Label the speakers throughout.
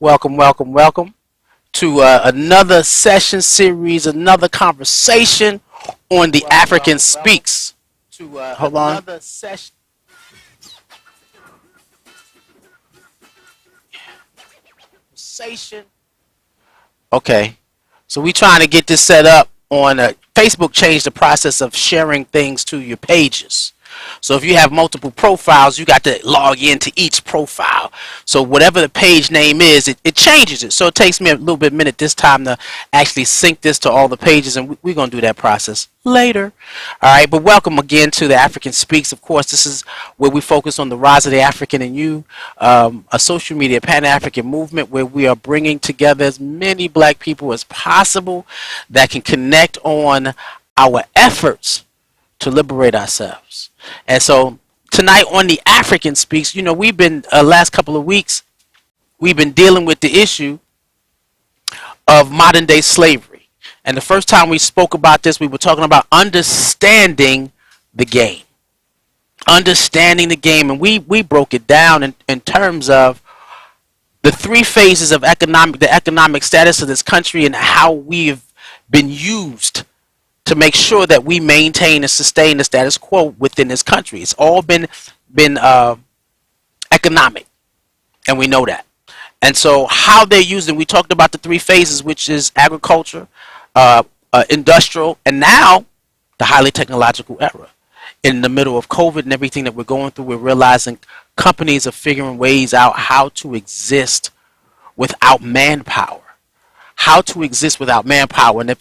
Speaker 1: Welcome to another session series, another conversation on the African Speaks. Hold on. Okay, so we trying to get this set up on Facebook. Changed the process of sharing things to your pages. So if you have multiple profiles, you got to log into each profile. So whatever the page name is, it changes it. So it takes me a little bit minute this time to actually sync this to all the pages, and we're going to do that process later. All right, but welcome again to the African Speaks. Of course, this is where we focus on the rise of the African in you, a social media Pan-African movement where we are bringing together as many black people as possible that can connect on our efforts to liberate ourselves. And so tonight on the African Speaks, we've been last couple of weeks, we've been dealing with the issue of modern day slavery. And the first time we spoke about this, we were talking about understanding the game. Understanding the game. And we broke it down in terms of the three phases of the economic status of this country and how we've been used to make sure that we maintain and sustain the status quo within this country. It's all been economic, and we know that. And so how they're using, we talked about the three phases, which is agriculture, industrial, and now the highly technological era. In the middle of COVID and everything that we're going through, we're realizing companies are figuring ways out how to exist without manpower. How to exist without manpower. And if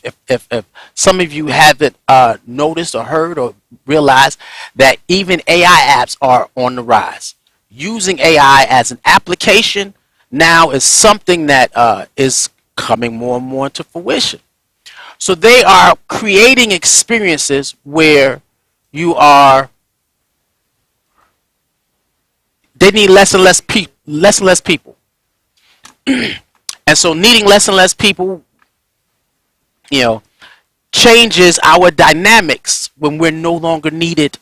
Speaker 1: some of you haven't noticed or heard or realized that even AI apps are on the rise. Using AI as an application now is something that is coming more and more into fruition. So they are creating experiences where they need less and less people. And so needing less and less people, changes our dynamics when we're no longer needed.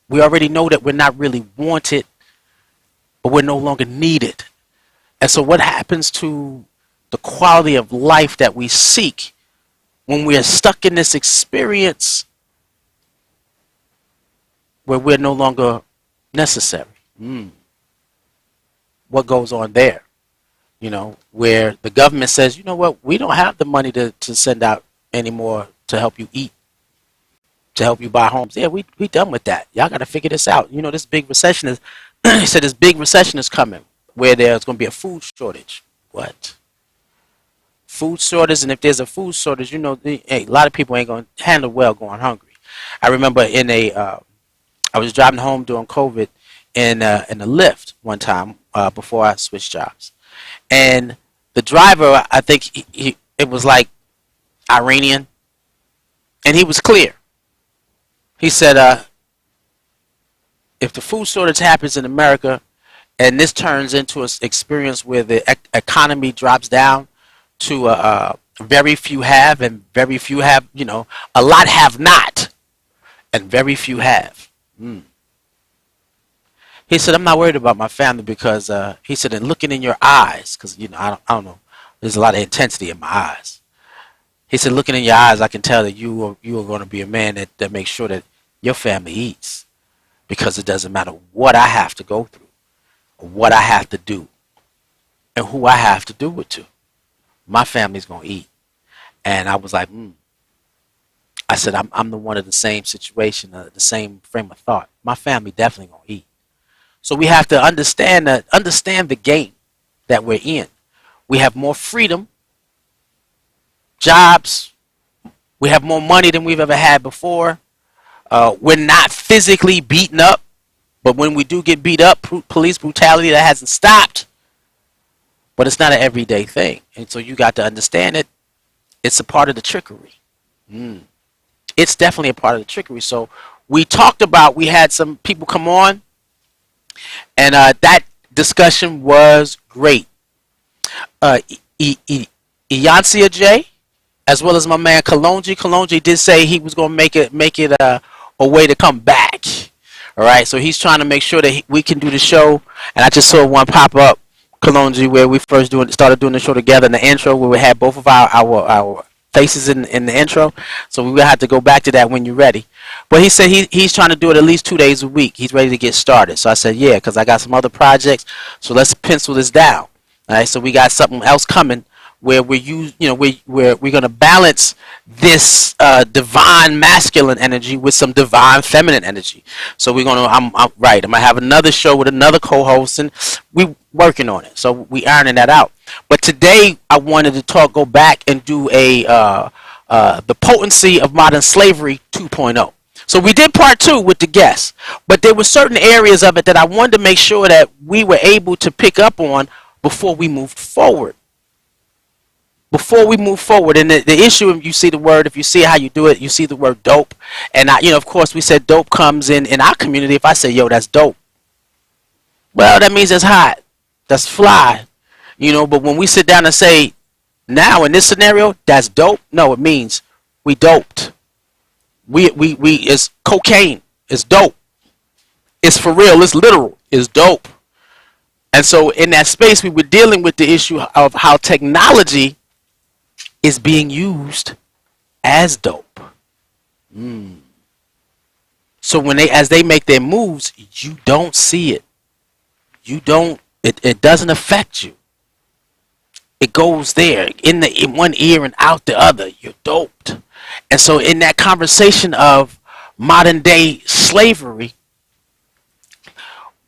Speaker 1: We already know that we're not really wanted, but we're no longer needed. And so what happens to the quality of life that we seek when we are stuck in this experience where we're no longer necessary? What goes on there? Where the government says, you know what, we don't have the money to send out anymore to help you eat, to help you buy homes. Yeah, we done with that. Y'all got to figure this out. This big recession is, he said this big recession is coming where there's going to be a food shortage. What? Food shortage, and if there's a food shortage, hey, a lot of people ain't going to handle well going hungry. I remember I was driving home during COVID in a Lyft one time before I switched jobs. And the driver, I think it was like Iranian, and he was clear. He said, if the food shortage happens in America and this turns into an experience where the economy drops down to very few have and very few have, a lot have not and very few have. He said, I'm not worried about my family because, he said, in looking in your eyes, because, I don't know, there's a lot of intensity in my eyes. He said, looking in your eyes, I can tell that you are going to be a man that makes sure that your family eats, because it doesn't matter what I have to go through, or what I have to do, and who I have to do it to. My family's going to eat. And I was like, I said, I'm the one of the same situation, the same frame of thought. My family definitely going to eat. So we have to understand the game that we're in. We have more freedom, jobs. We have more money than we've ever had before. We're not physically beaten up, but when we do get beat up, police brutality, that hasn't stopped. But it's not an everyday thing. And so you got to understand it. It's a part of the trickery. It's definitely a part of the trickery. So we had some people come on, and that discussion was great. Iyancia J, as well as my man Kalonji. Kalonji did say he was going to make it a way to come back. All right, so he's trying to make sure that we can do the show. And I just saw one pop up Kalonji, where we first started doing the show together in the intro, where we had both of our faces in the intro. So we will have to go back to that when you're ready. But he said he's trying to do it at least 2 days a week. He's ready to get started. So I said, yeah, because I got some other projects. So let's pencil this down. All right. So we got something else coming where we're gonna balance this divine masculine energy with some divine feminine energy. So we're gonna I'm gonna have another show with another co-host, and we working on it. So we ironing that out. But today I wanted to go back and do the Potency of Modern Slavery 2.0. So we did part 2 with the guests, but there were certain areas of it that I wanted to make sure that we were able to pick up on before we moved forward. And the issue, you see the word, if you see how you do it, you see the word dope. And of course we said dope comes in our community. If I say, yo, that's dope, well, that means it's hot, that's fly, but when we sit down and say, now in this scenario, that's dope, no, it means we doped. It's cocaine, it's dope, it's for real, it's literal, it's dope. And so in that space, we were dealing with the issue of how technology is being used as dope. So as they make their moves, you don't see it. It doesn't affect you. It goes there in one ear and out the other. You're doped. And so in that conversation of modern day slavery,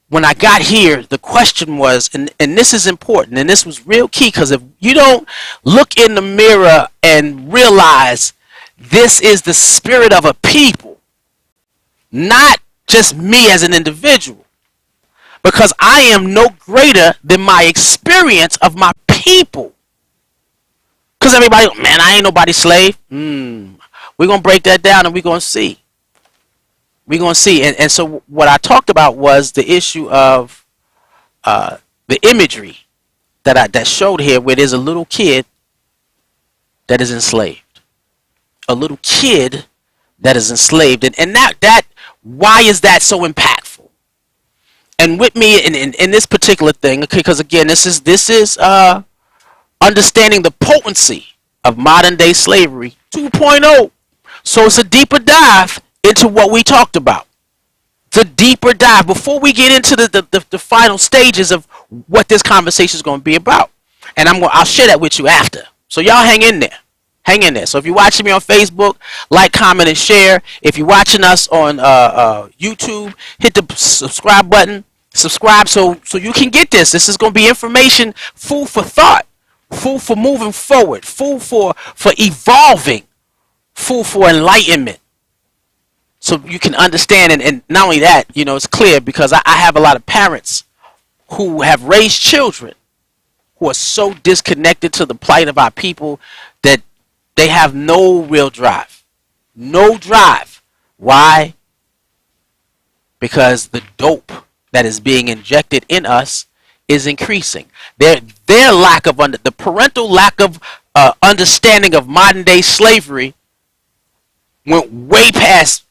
Speaker 1: when I got here, the question was, and this is important, and this was real key, because if you don't look in the mirror and realize this is the spirit of a people, not just me as an individual, because I am no greater than my experience of my people. Because everybody, man, I ain't nobody's slave. We're going to break that down and we're going to see. And so what I talked about was the issue of the imagery that showed here, where there's a little kid that is enslaved. A little kid that is enslaved. And that why is that so impactful? And with me in this particular thing, okay, because again, this is understanding the potency of modern day slavery 2.0. So it's a deeper dive into what we talked about. It's a deeper dive before we get into the final stages of what this conversation is going to be about. And I'll share that with you after. So y'all hang in there. Hang in there. So if you're watching me on Facebook, like, comment, and share. If you're watching us on YouTube, hit the subscribe button. Subscribe so you can get this. This is going to be information, food for thought, food for moving forward, food for evolving, food for enlightenment. So you can understand, and not only that, it's clear, because I have a lot of parents who have raised children who are so disconnected to the plight of our people that they have no real drive. No drive. Why? Because the dope that is being injected in us is increasing. Their lack of the parental lack of understanding of modern day slavery went way past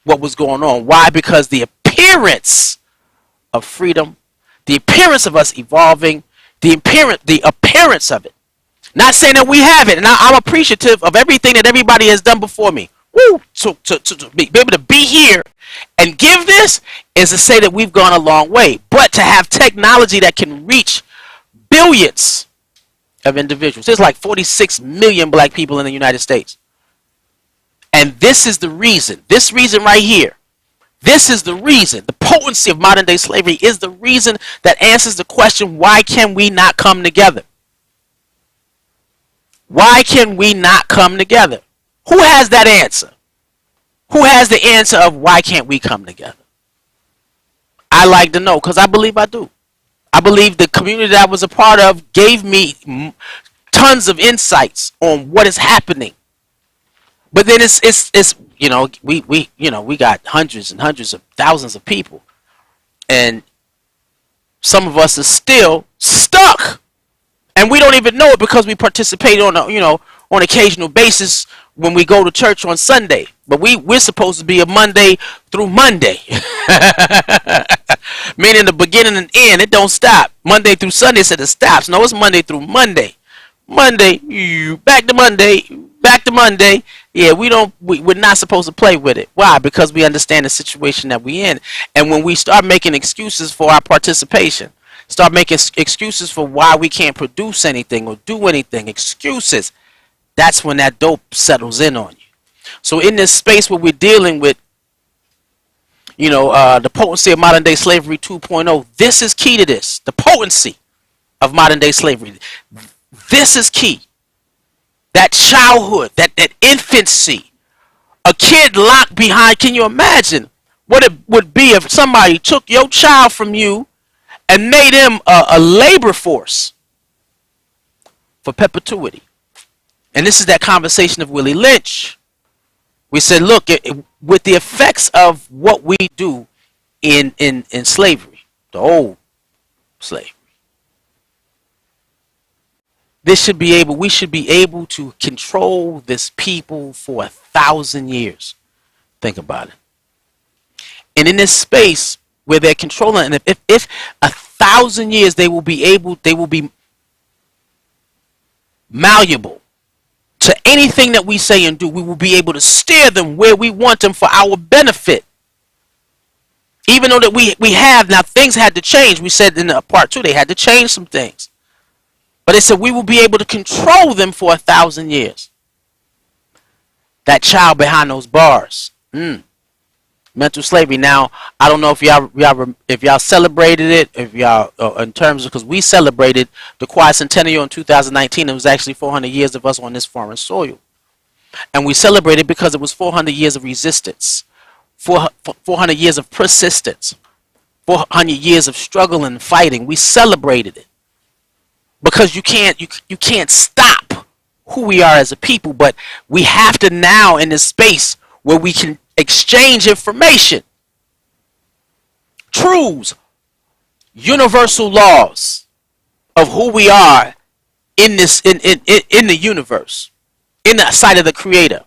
Speaker 1: what was going on. Why? Because the appearance of freedom, the appearance of us evolving, the appearance of it. Not saying that we have it, and I'm appreciative of everything that everybody has done before me. Woo! So to be able to be here and give this is to say that we've gone a long way. But to have technology that can reach billions of individuals. There's like 46 million black people in the United States. And this is the reason. This reason right here. This is the reason. The potency of modern day slavery is the reason that answers the question, why can we not come together? Why can we not come together? Who has that answer? Who has the answer of why can't we come together? I like to know, because I believe I do. I believe the community that I was a part of gave me tons of insights on what is happening. But then it's we got hundreds and hundreds of thousands of people, and some of us are still stuck, and we don't even know it because we participate on occasional basis when we go to church on Sunday, but we're supposed to be a Monday through Monday. Meaning the beginning and end, it don't stop. Monday through Sunday said it stops. No, it's Monday through Monday. Monday, back to Monday, back to Monday. Yeah, we're not supposed to play with it. Why? Because we understand the situation that we're in. And when we start making excuses for our participation, start making excuses for why we can't produce anything or do anything, excuses, that's when that dope settles in on you. So in this space where we're dealing with, the potency of modern day slavery 2.0, this is key to this. The potency of modern day slavery. This is key. That childhood, that infancy, a kid locked behind. Can you imagine what it would be if somebody took your child from you and made him a labor force for perpetuity? And this is that conversation of Willie Lynch. We said, look, with the effects of what we do in slavery, the old slavery, we should be able to control this people for 1,000 years. Think about it. And in this space where they're controlling, and if 1,000 years they will be malleable to anything that we say and do. We will be able to steer them where we want them for our benefit. Even though that we have, now things had to change. We said in part 2 they had to change some things. But they said we will be able to control them for 1,000 years. That child behind those bars. Mental slavery. Now, I don't know if y'all celebrated it, if y'all in terms of, because we celebrated the quadcentennial in 2019. It was actually 400 years of us on this foreign soil, and we celebrated because it was 400 years of resistance, 400 years of persistence, 400 years of struggle and fighting. We celebrated it because you can't stop who we are as a people, but we have to now in this space where we can exchange information, truths, universal laws of who we are in this in the universe, in the sight of the Creator.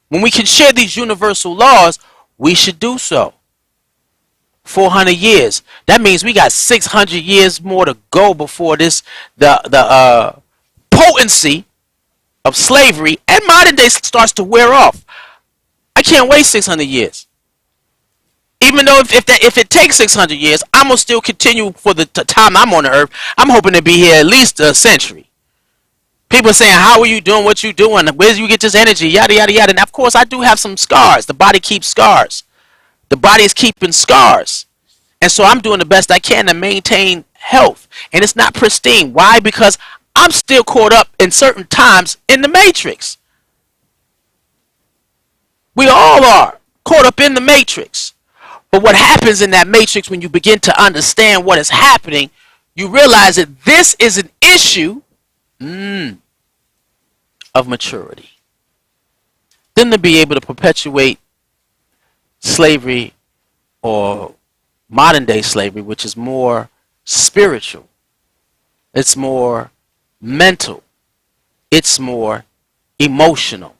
Speaker 1: When we can share these universal laws, we should do so. 400 years. That means we got 600 years more to go before the potency of slavery and modern day starts to wear off. I can't wait 600 years. Even though if it takes 600 years, I'm going to still continue for the time I'm on the earth. I'm hoping to be here at least a century. People are saying, how are you doing what you doing? Where do you get this energy? Yada, yada, yada. And of course, I do have some scars. The body keeps scars. The body is keeping scars. And so I'm doing the best I can to maintain health. And it's not pristine. Why? Because I'm still caught up in certain times in the matrix. We all are caught up in the matrix. But what happens in that matrix when you begin to understand what is happening, you realize that this is an issue of maturity. Then to be able to perpetuate slavery or modern day slavery, which is more spiritual, it's more mental, it's more emotional.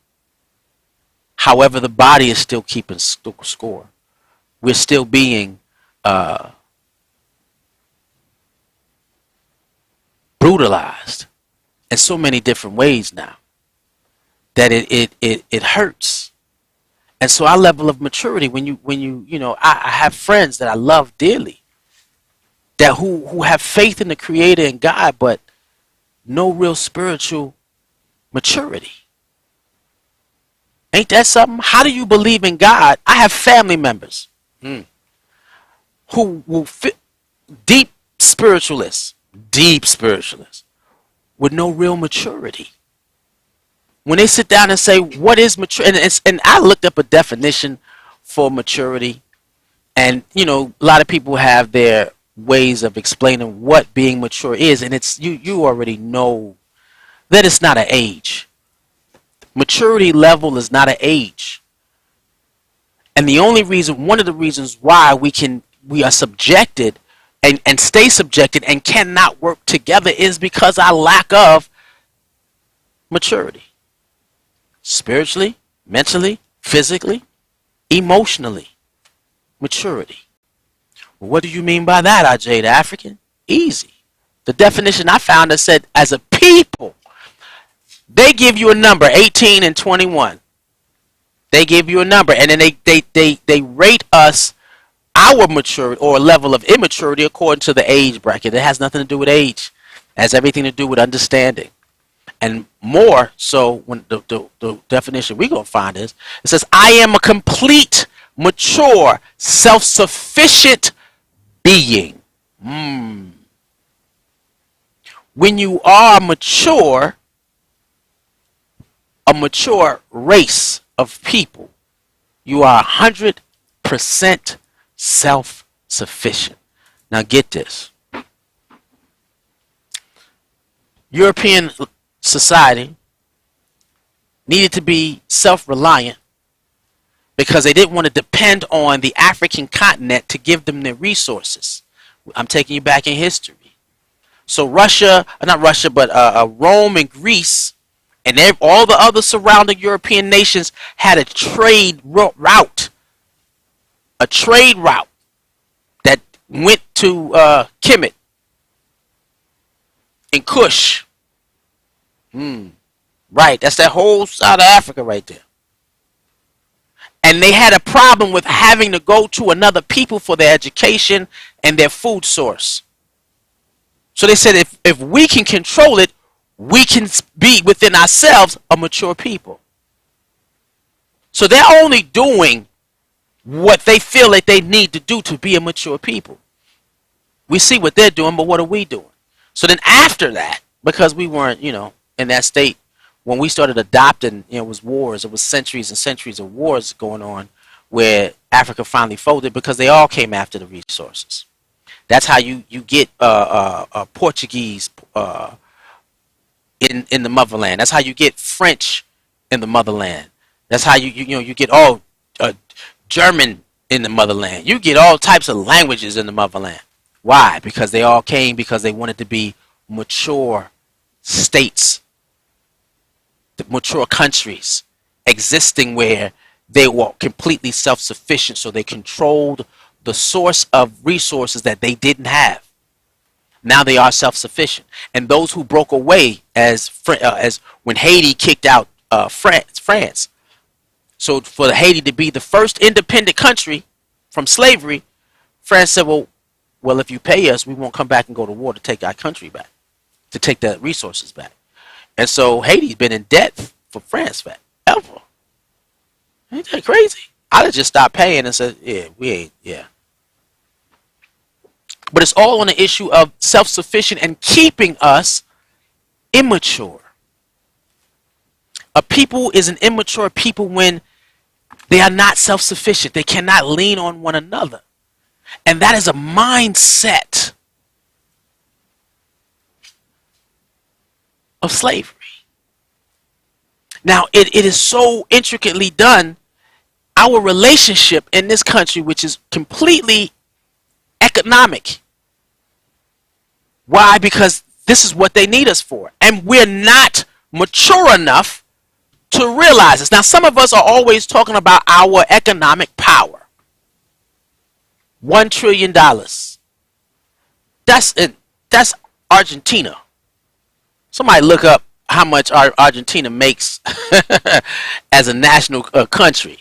Speaker 1: However, the body is still keeping score. We're still being brutalized in so many different ways now that it hurts. And so our level of maturity, I have friends that I love dearly, that who have faith in the Creator and God, but no real spiritual maturity. Ain't that something? How do you believe in God? I have family members who will fit deep spiritualists with no real maturity. When they sit down and say, what is mature? And I looked up a definition for maturity. And, a lot of people have their ways of explaining what being mature is. And it's you already know that it's not an age. Maturity level is not an age. And one of the reasons why we are subjected and stay subjected and cannot work together is because our lack of maturity. spiritually, mentally, physically, emotionally. Maturity. Well, what do you mean by that, IJ the African? Easy. The definition I found that said, as a people, they give you a number, 18 and 21. They give you a number, and then they rate us our maturity or level of immaturity according to the age bracket. It has nothing to do with age. It has everything to do with understanding. And more so, when the definition we're going to find is, it says, I am a complete, mature, self-sufficient being. When you are mature, a mature race of people, you are 100% self-sufficient. Now get this. European society needed to be self-reliant because they didn't want to depend on the African continent to give them their resources. I'm taking you back in history. So Russia, not Russia, but Rome and Greece and all the other surrounding European nations had a trade route. A trade route that went to Kemet and Kush. Right, that's that whole side of Africa right there. And they had a problem with having to go to another people for their education and their food source. So they said, if we can control it, we can be within ourselves a mature people. So they're only doing what they feel like they need to do to be a mature people. We see what they're doing, but what are we doing? So then after that, because we weren't, in that state, when we started adopting, it was wars. It was centuries and centuries of wars going on where Africa finally folded because they all came after the resources. That's how you get Portuguese in the motherland. That's how you get French in the motherland. That's how you get German in the motherland. You get all types of languages in the motherland. Why? Because they all came because they wanted to be mature states, mature countries, existing where they were completely self-sufficient, so they controlled the source of resources that they didn't have. Now they are self-sufficient. And those who broke away, as when Haiti kicked out France. So for Haiti to be the first independent country from slavery, France said, well, if you pay us, we won't come back and go to war to take our country back, to take the resources back. And so Haiti's been in debt for France forever. Ain't that crazy? I'd have just stopped paying and said, yeah. But it's all on the issue of self-sufficient and keeping us immature. A people is an immature people when they are not self-sufficient. They cannot lean on one another. And that is a mindset of slavery. Now, it is so intricately done. Our relationship in this country, which is completely economic. Why? Because this is what they need us for. And we're not mature enough to realize this. Now, some of us are always talking about our economic power. $1 trillion. That's Argentina. Somebody look up how much Argentina makes as a national country.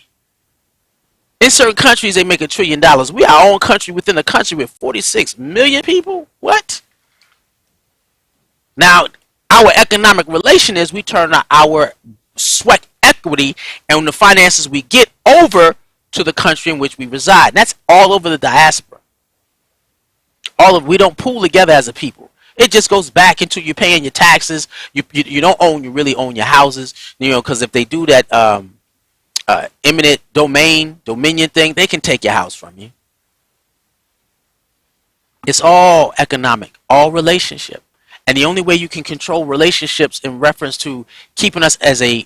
Speaker 1: In certain countries, they make $1 trillion. We are our own country within a country with 46 million people. What? Now, our economic relation is we turn our sweat equity and the finances we get over to the country in which we reside. And that's all over the diaspora. We don't pool together as a people. It just goes back into you paying your taxes. You don't really own your houses, because if they do that eminent dominion thing, they can take your house from you. It's all economic, all relationship. And the only way you can control relationships in reference to keeping us as a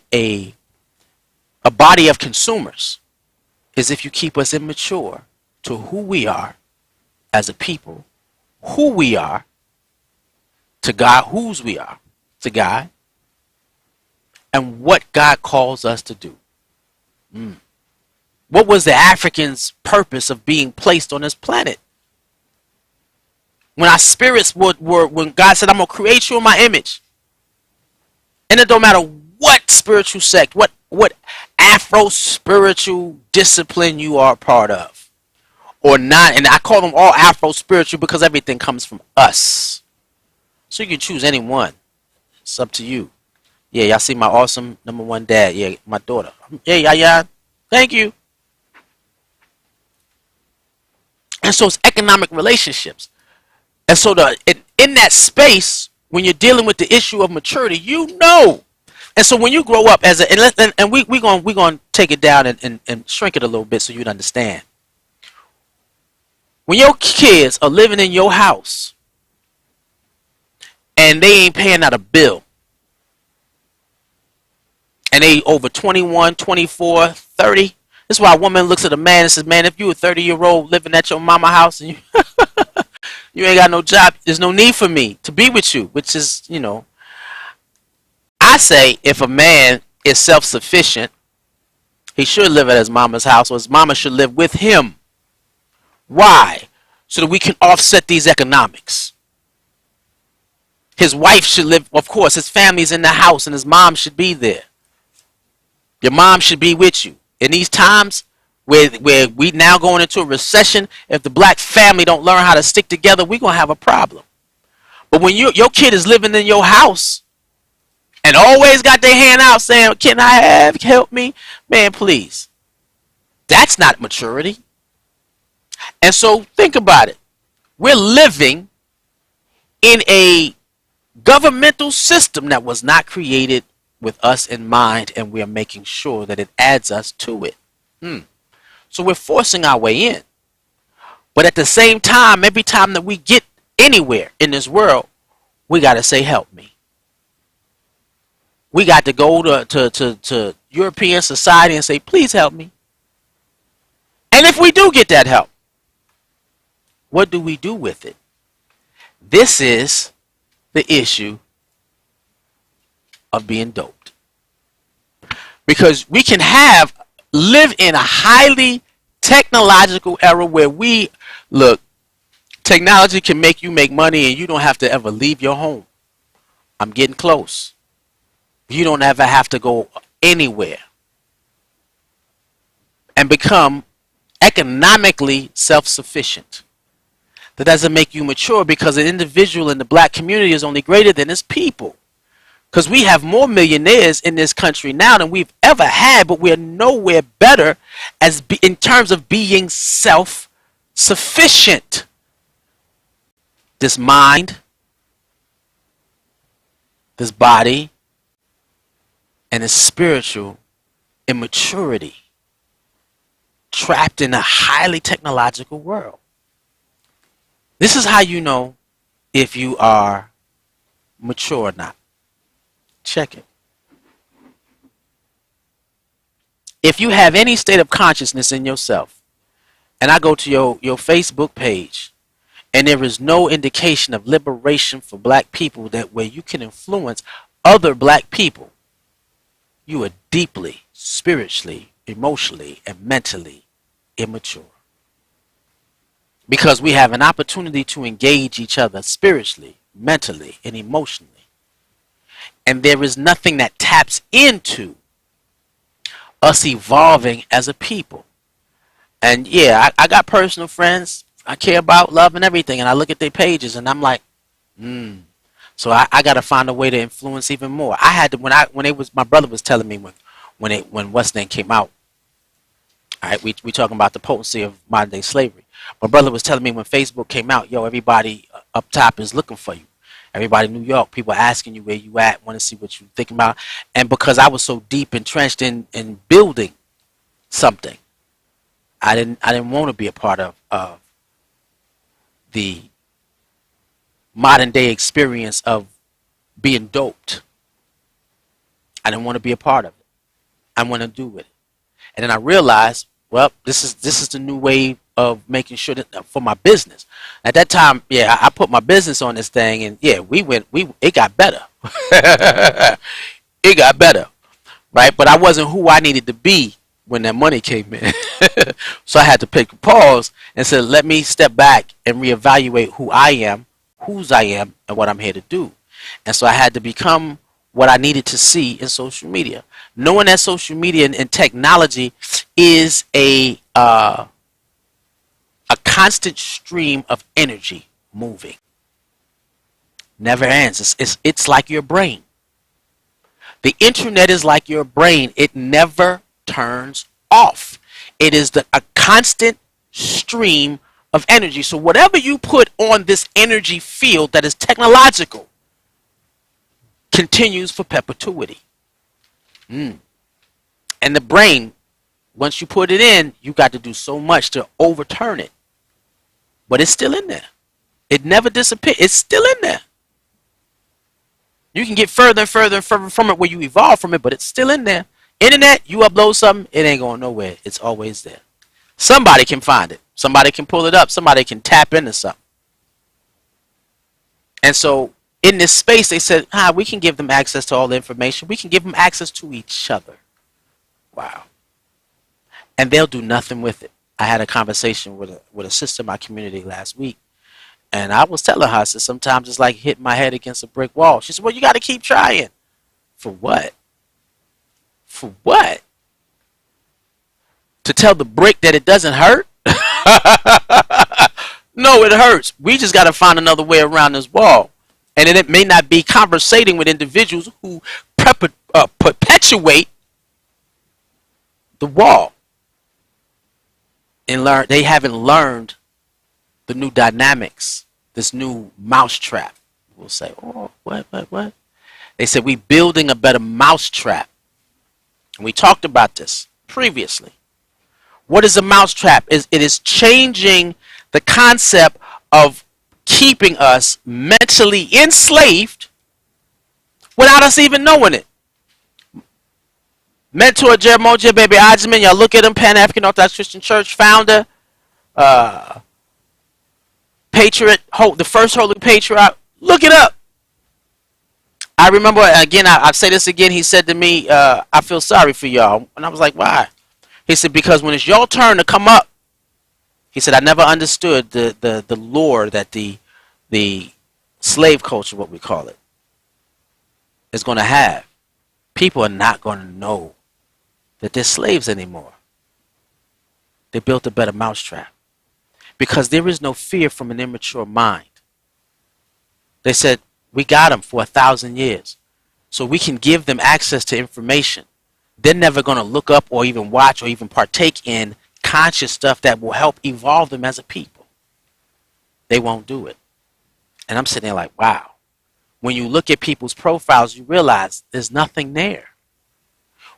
Speaker 1: body of consumers is if you keep us immature to who we are as a people, who we are to God, whose we are to God, and what God calls us to do. What was the Africans' purpose of being placed on this planet? When our spirits were when God said, I'm going to create you in my image. And it don't matter what spiritual sect, what Afro spiritual discipline you are a part of or not. And I call them all Afro spiritual because everything comes from us. So you can choose any one. It's up to you. Yeah, y'all see my awesome #1 dad. Yeah, my daughter. Yeah, yeah. Thank you. And so it's economic relationships. And so in that space, when you're dealing with the issue of maturity, you know. And so when you grow up as a, and we're going to take it down and shrink it a little bit so you'd understand. When your kids are living in your house and they ain't paying out a bill, and they over 21, 24, 30, this is why a woman looks at a man and says, man, if you a 30-year-old living at your mama house and you ain't got no job, there's no need for me to be with you, which is, you know, I say if a man is self-sufficient, he should live at his mama's house, or his mama should live with him. Why? So that we can offset these economics. His wife should live, of course, his family's in the house and his mom should be there. Your mom should be with you. In these times where we now going into a recession, if the black family don't learn how to stick together, we're going to have a problem. But when your kid is living in your house and always got their hand out saying, can I help me? Man, please. That's not maturity. And so think about it. We're living in a governmental system that was not created with us in mind, and we are making sure that it adds us to it. So we're forcing our way in. But at the same time, every time that we get anywhere in this world, we got to say, help me. We got to go to European society and say, please help me. And if we do get that help, what do we do with it? This is the issue of being doped. Because we can live in a highly technological era where technology can make you make money and you don't have to ever leave your home. I'm getting close. You don't ever have to go anywhere and become economically self-sufficient. That doesn't make you mature, because an individual in the black community is only greater than his people. Because we have more millionaires in this country now than we've ever had, but we're nowhere better in terms of being self-sufficient. This mind, this body, and this spiritual immaturity, trapped in a highly technological world. This is how you know if you are mature or not. Check it. If you have any state of consciousness in yourself, and I go to your Facebook page, and there is no indication of liberation for black people that where you can influence other black people, you are deeply, spiritually, emotionally, and mentally immature. Because we have an opportunity to engage each other spiritually, mentally, and emotionally. And there is nothing that taps into us evolving as a people. And yeah, I got personal friends I care about, love, and everything. And I look at their pages and I'm like, So I got to find a way to influence even more. I had to, my brother was telling me when What's Name came out. All right, we talking about the potency of modern day slavery. My brother was telling me when Facebook came out, yo, everybody up top is looking for you. Everybody in New York, people asking you where you at, want to see what you're thinking about. And because I was so deep entrenched in building something, I didn't want to be a part of the modern day experience of being doped. I didn't want to be a part of it. I want to do with it. And then I realized, well, this is the new wave of making sure that for my business. At that time, yeah, I put my business on this thing, and yeah, it got better. It got better. right? But I wasn't who I needed to be when that money came in. So I had to pick a pause and said, let me step back and reevaluate who I am, whose I am, and what I'm here to do. And so I had to become what I needed to see in social media. Knowing that social media and technology is a constant stream of energy moving. Never ends. It's like your brain. The internet is like your brain. It never turns off. It is a constant stream of energy. So whatever you put on this energy field that is technological continues for perpetuity. And the brain, once you put it in, you got to do so much to overturn it. But it's still in there. It never disappears. It's still in there. You can get further and further and further from it where you evolve from it, but it's still in there. Internet, you upload something, it ain't going nowhere. It's always there. Somebody can find it. Somebody can pull it up. Somebody can tap into something. And so in this space, they said, we can give them access to all the information. We can give them access to each other. Wow. And they'll do nothing with it. I had a conversation with a sister in my community last week. And I was telling her, I said, sometimes it's like hitting my head against a brick wall. She said, well, you got to keep trying. For what? For what? To tell the brick that it doesn't hurt? No, it hurts. We just got to find another way around this wall. And it may not be conversating with individuals who perpetuate the wall. And they haven't learned the new dynamics, this new mousetrap. We'll say, oh, what? They said, we building a better mousetrap. And we talked about this previously. What is a mousetrap? It is changing the concept of keeping us mentally enslaved without us even knowing it. Mentor Jeramoja Baby Ajman, y'all look at him, Pan-African Orthodox Christian Church founder, patriot, the first holy patriarch. Look it up. I remember, again, I say this again, he said to me, I feel sorry for y'all. And I was like, why? He said, because when it's your turn to come up, he said, I never understood the lore that the slave culture, what we call it, is going to have. People are not going to know that they're slaves anymore. They built a better mousetrap. Because there is no fear from an immature mind. They said, we got them for 1,000 years. So we can give them access to information. They're never going to look up or even watch or even partake in conscious stuff that will help evolve them as a people. They won't do it. And I'm sitting there like, wow. When you look at people's profiles, you realize there's nothing there.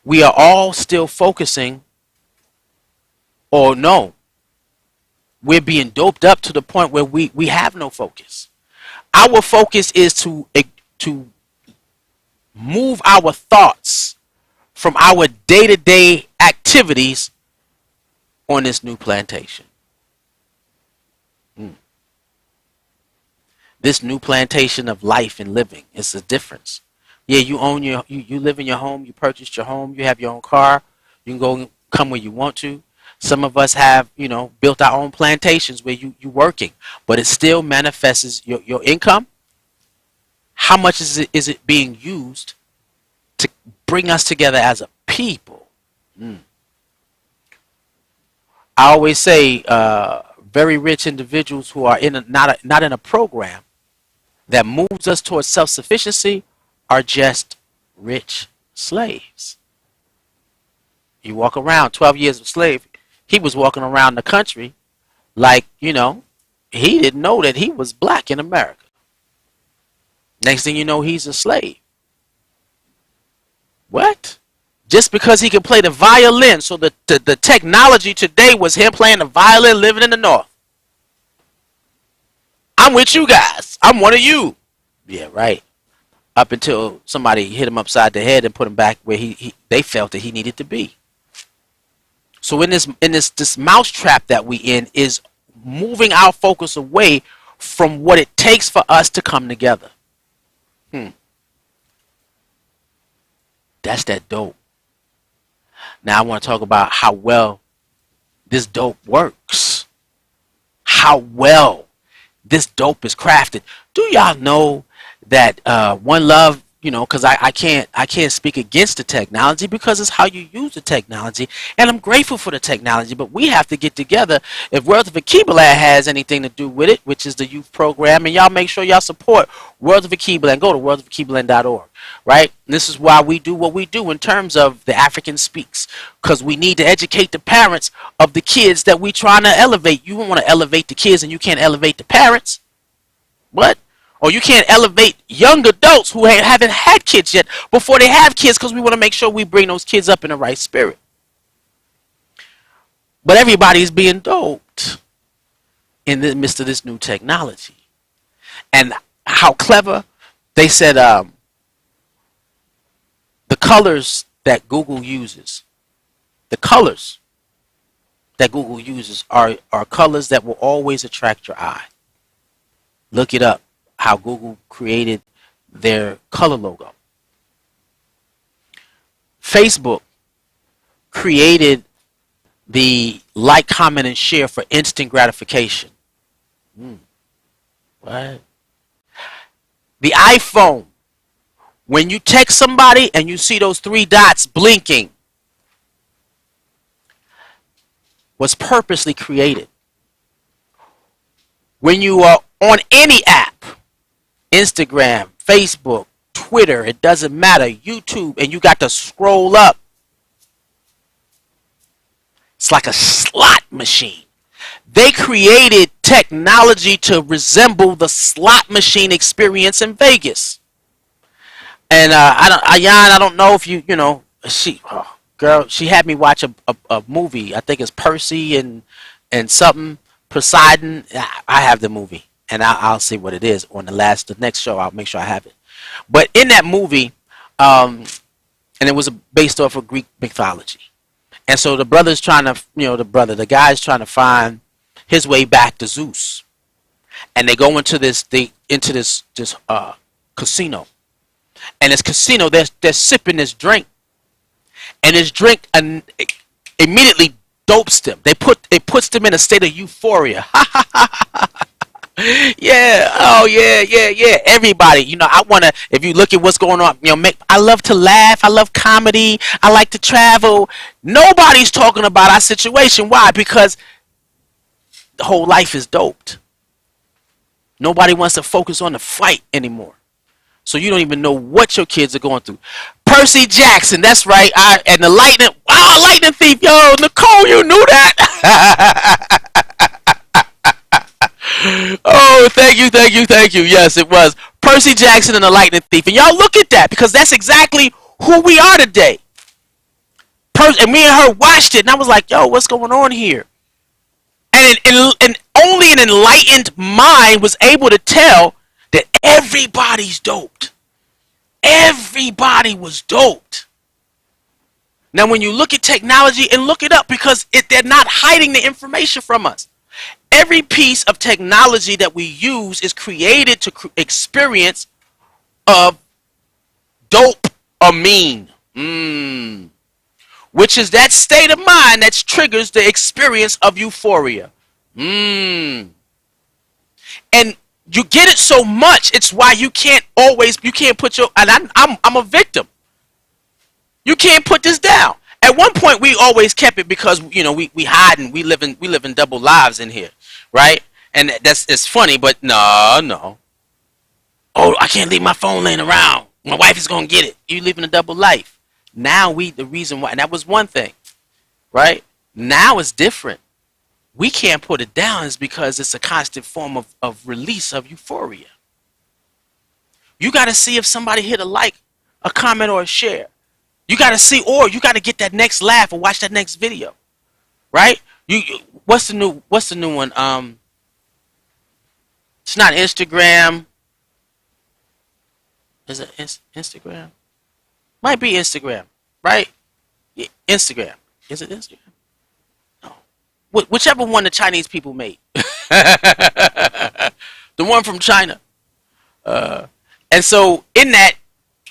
Speaker 1: We are all still focusing, or no, we're being doped up to the point where we have no focus. Our focus is to move our thoughts from our day-to-day activities on this new plantation. This new plantation of life and living is a difference. Yeah, you own you live in your home, you purchased your home, you have your own car, you can go come where you want to. Some of us have, built our own plantations where you're working, but it still manifests your income. How much is it being used to bring us together as a people? I always say very rich individuals who are not in a program that moves us towards self-sufficiency are just rich slaves. You walk around 12 years of slave. He was walking around the country like, he didn't know that he was black in America. Next thing you know, he's a slave. What? Just because he could play the violin. So the technology today was him playing the violin living in the North. I'm with you guys. I'm one of you. Yeah, right. Up until somebody hit him upside the head and put him back where they felt that he needed to be. So in this mousetrap that we in is moving our focus away from what it takes for us to come together. That's that dope. Now I want to talk about how well this dope works. How well this dope is crafted. Do y'all know that One Love, because I can't speak against the technology because it's how you use the technology, and I'm grateful for the technology, but we have to get together. If World of Akibaland has anything to do with it, which is the youth program, and y'all make sure y'all support World of Akibaland, go to worldofakibaland.org, right? And this is why we do what we do in terms of the African Speaks, because we need to educate the parents of the kids that we trying to elevate. You don't want to elevate the kids and you can't elevate the parents. What? Or you can't elevate young adults who haven't had kids yet before they have kids, because we want to make sure we bring those kids up in the right spirit. But everybody's being doped in the midst of this new technology. And how clever, they said the colors that Google uses, are colors that will always attract your eye. Look it up. How Google created their color logo. Facebook created the like, comment, and share for instant gratification. What? The iPhone, when you text somebody and you see those 3 dots blinking, was purposely created. When you are on any app, Instagram, Facebook, Twitter, it doesn't matter, YouTube, and you got to scroll up. It's like a slot machine. They created technology to resemble the slot machine experience in Vegas. And I don't know if she had me watch a movie. I think it's Percy and something, Poseidon. I have the movie. And I'll see what it is on the next show. I'll make sure I have it. But in that movie, and it was based off of Greek mythology. And so the brother's trying to, the guy's trying to find his way back to Zeus. And they go into this casino. And this casino, they're sipping this drink. And this drink immediately dopes them. It puts them in a state of euphoria. Yeah, oh yeah. Everybody, if you look at what's going on, I love to laugh, I love comedy, I like to travel. Nobody's talking about our situation. Why? Because the whole life is doped. Nobody wants to focus on the fight anymore. So you don't even know what your kids are going through. Percy Jackson, that's right. And the lightning thief, yo, Nicole, you knew that. Oh, thank you. Yes, it was Percy Jackson and the Lightning Thief. And y'all look at that, because that's exactly who we are today. And me and her watched it, and I was like, yo, what's going on here? And only an enlightened mind was able to tell that everybody's doped. Everybody was doped. Now, when you look at technology, and look it up, because they're not hiding the information from us. Every piece of technology that we use is created to experience of dopamine, which is that state of mind that triggers the experience of euphoria. And you get it so much, it's why you can't put and I'm a victim. You can't put this down. At one point, we always kept it because we hide and we live in double lives in here, right? And it's funny, but no. Oh, I can't leave my phone laying around. My wife is gonna get it. You live in a double life. Now the reason why, and that was one thing, right? Now it's different. We can't put it down is because it's a constant form of release of euphoria. You got to see if somebody hit a like, a comment, or a share. You got to see, or you got to get that next laugh or watch that next video, right? What's the new one? It's not Instagram. Is it Instagram? Might be Instagram, right? Yeah, Instagram. Is it Instagram? No. Whichever one the Chinese people made. The one from China. And so in that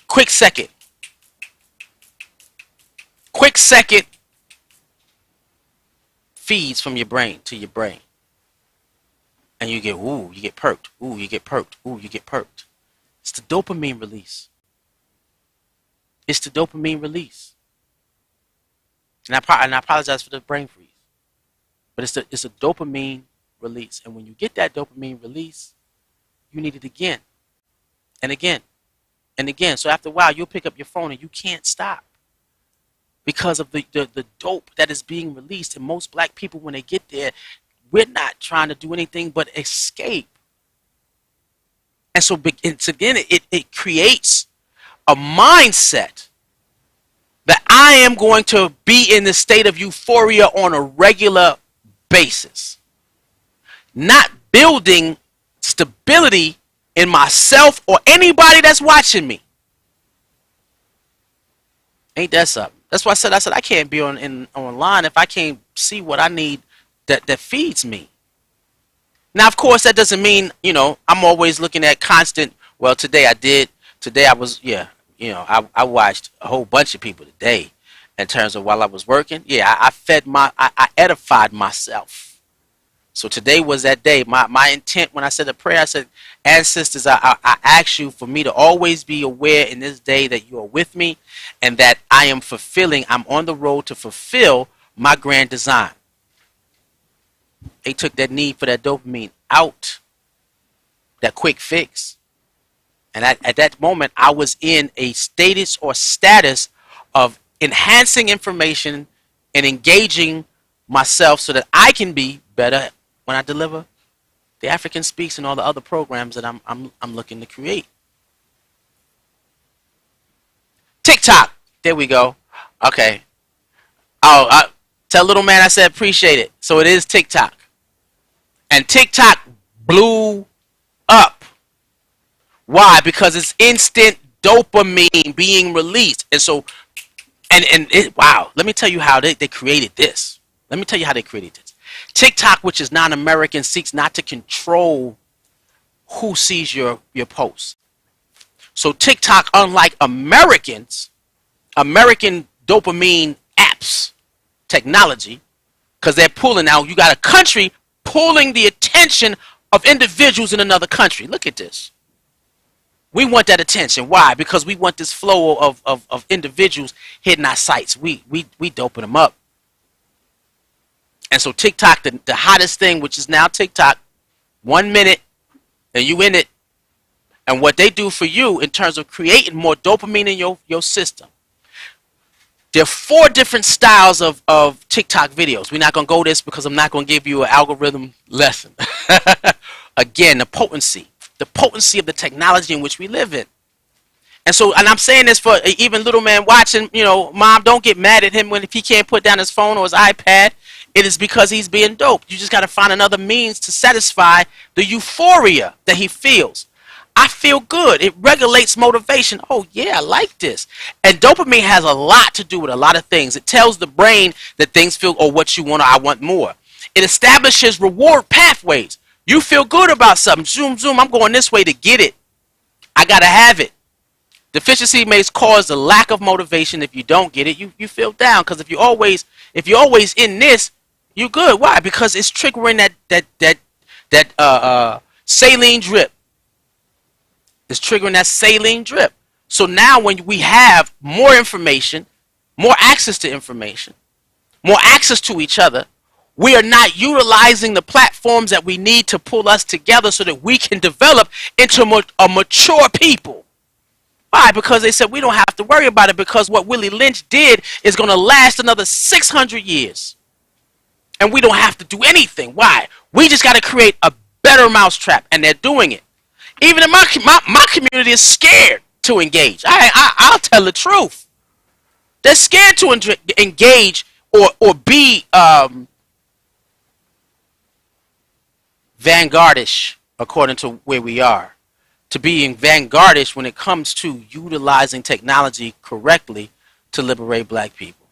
Speaker 1: quick second, feeds from your brain to your brain. And you get, ooh, you get perked. Ooh, you get perked. Ooh, you get perked. It's the dopamine release. It's the dopamine release. And I apologize for the brain freeze. But it's a dopamine release. And when you get that dopamine release, you need it again and again and again. So after a while, you'll pick up your phone and you can't stop because of the dope that is being released. And most black people, when they get there, we're not trying to do anything but escape. And so again, it creates a mindset that I am going to be in the state of euphoria on a regular basis. Not building stability in myself or anybody that's watching me. Ain't that something? That's why I said I can't be online if I can't see what I need that feeds me. Now, of course, that doesn't mean, I'm always looking at constant, well, today I did. Today I was, I watched a whole bunch of people today in terms of while I was working. Yeah, I edified myself. So today was that day. My intent when I said the prayer, I said, ancestors, I ask you for me to always be aware in this day that you are with me and that I'm on the road to fulfill my grand design. They took that need for that dopamine out, that quick fix. And at that moment, I was in a status of enhancing information and engaging myself so that I can be better when I deliver DaAfrican Speaks and all the other programs that I'm looking to create. TikTok. There we go. Okay. Tell little man I said appreciate it. So it is TikTok. And TikTok blew up. Why? Because it's instant dopamine being released. And so, wow, let me tell you how they created this. Let me tell you how they created this. TikTok, which is non-American, seeks not to control who sees your posts. So TikTok, unlike American dopamine apps, technology, because they're pulling now, you got a country pulling the attention of individuals in another country. Look at this. We want that attention. Why? Because we want this flow of individuals hitting our sites. We doping them up. And so TikTok, the hottest thing, which is now TikTok, 1 minute and you in it. And what they do for you in terms of creating more dopamine in your system. There are 4 different styles of TikTok videos. We're not going to go this because I'm not going to give you an algorithm lesson. Again, the potency of the technology in which we live in. And so, and I'm saying this for even little man watching, Mom, don't get mad at him if he can't put down his phone or his iPad. It is because he's being doped. You just got to find another means to satisfy the euphoria that he feels. I feel good. It regulates motivation. Oh, yeah, I like this. And dopamine has a lot to do with a lot of things. It tells the brain that things feel, oh, what you want, or I want more. It establishes reward pathways. You feel good about something. Zoom, zoom, I'm going this way to get it. I got to have it. Deficiency may cause the lack of motivation. If you don't get it, you feel down. Because if you're always in this, you're good. Why? Because it's triggering that saline drip. It's triggering that saline drip. So now when we have more information, more access to information, more access to each other, we are not utilizing the platforms that we need to pull us together so that we can develop into a mature people. Why? Because they said we don't have to worry about it because what Willie Lynch did is going to last another 600 years. And we don't have to do anything. Why? We just got to create a better mousetrap, and they're doing it. Even in my community is scared to engage. I'll tell the truth. They're scared to engage or be vanguardish, according to where we are. To being vanguardish when it comes to utilizing technology correctly to liberate black people.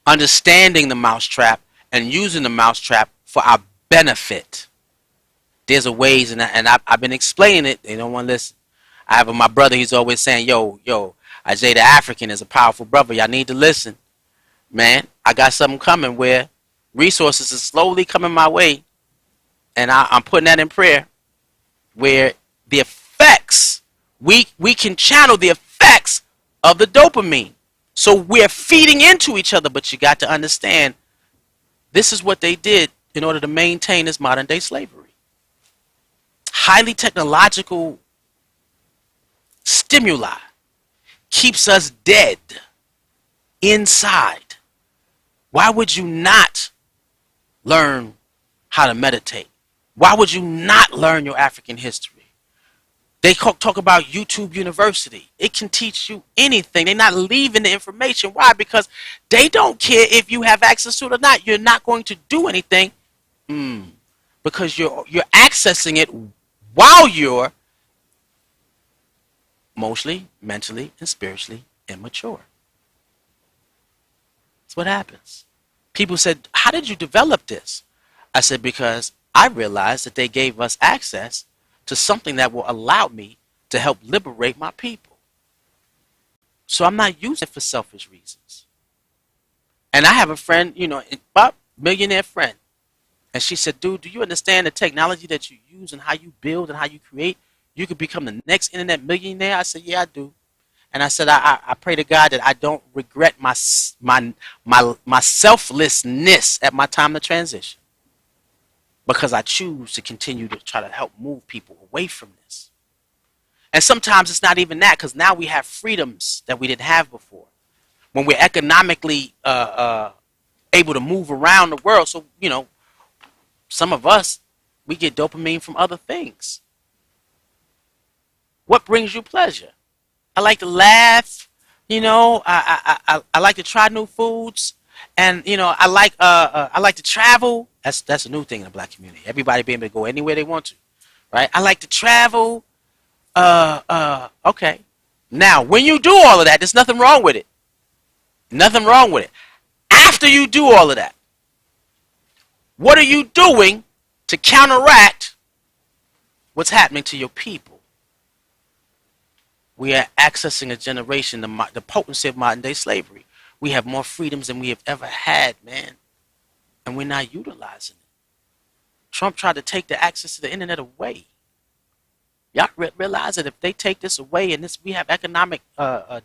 Speaker 1: Understanding the mousetrap and using the mousetrap for our benefit. There's a ways, and I've been explaining it. They don't want to listen. I have my brother. He's always saying, yo, Isaiah the African is a powerful brother. Y'all need to listen. Man, I got something coming where Resources are slowly coming my way, and I'm putting that in prayer, where the effects, we can channel the effects of the dopamine. So we're feeding into each other, but you got to understand, this is what they did in order to maintain this modern day slavery. Highly technological stimuli keeps us dead inside. Why would you not learn how to meditate? Why would you not learn your African history? They talk about YouTube University. It can teach you anything. They're not leaving the information. Why? Because they don't care if you have access to it or not. You're not going to do anything because you're accessing it while you're emotionally, mentally, and spiritually immature. That's what happens. People said, how did you develop this? I said, because I realized that they gave us access to something that will allow me to help liberate my people. So I'm not using it for selfish reasons. And I have a friend, a millionaire friend. And she said, dude, do you understand the technology that you use and how you build and how you create? You could become the next internet millionaire. I said, yeah, I do. And I said, I pray to God that I don't regret my selflessness at my time of transition, because I choose to continue to try to help move people away from this. And sometimes it's not even that, because now we have freedoms that we didn't have before. When we're economically able to move around the world. So, some of us, we get dopamine from other things. What brings you pleasure? I like to laugh, I like to try new foods, and I like to travel. That's a new thing in the black community. Everybody being able to go anywhere they want to, right? I like to travel. Okay. Now, when you do all of that, there's nothing wrong with it. Nothing wrong with it. After you do all of that, what are you doing to counteract what's happening to your people? We are accessing a generation, the potency of modern day slavery. We have more freedoms than we have ever had, man. And we're not utilizing it. Trump tried to take the access to the internet away. Y'all realize that if they take this away and we have economic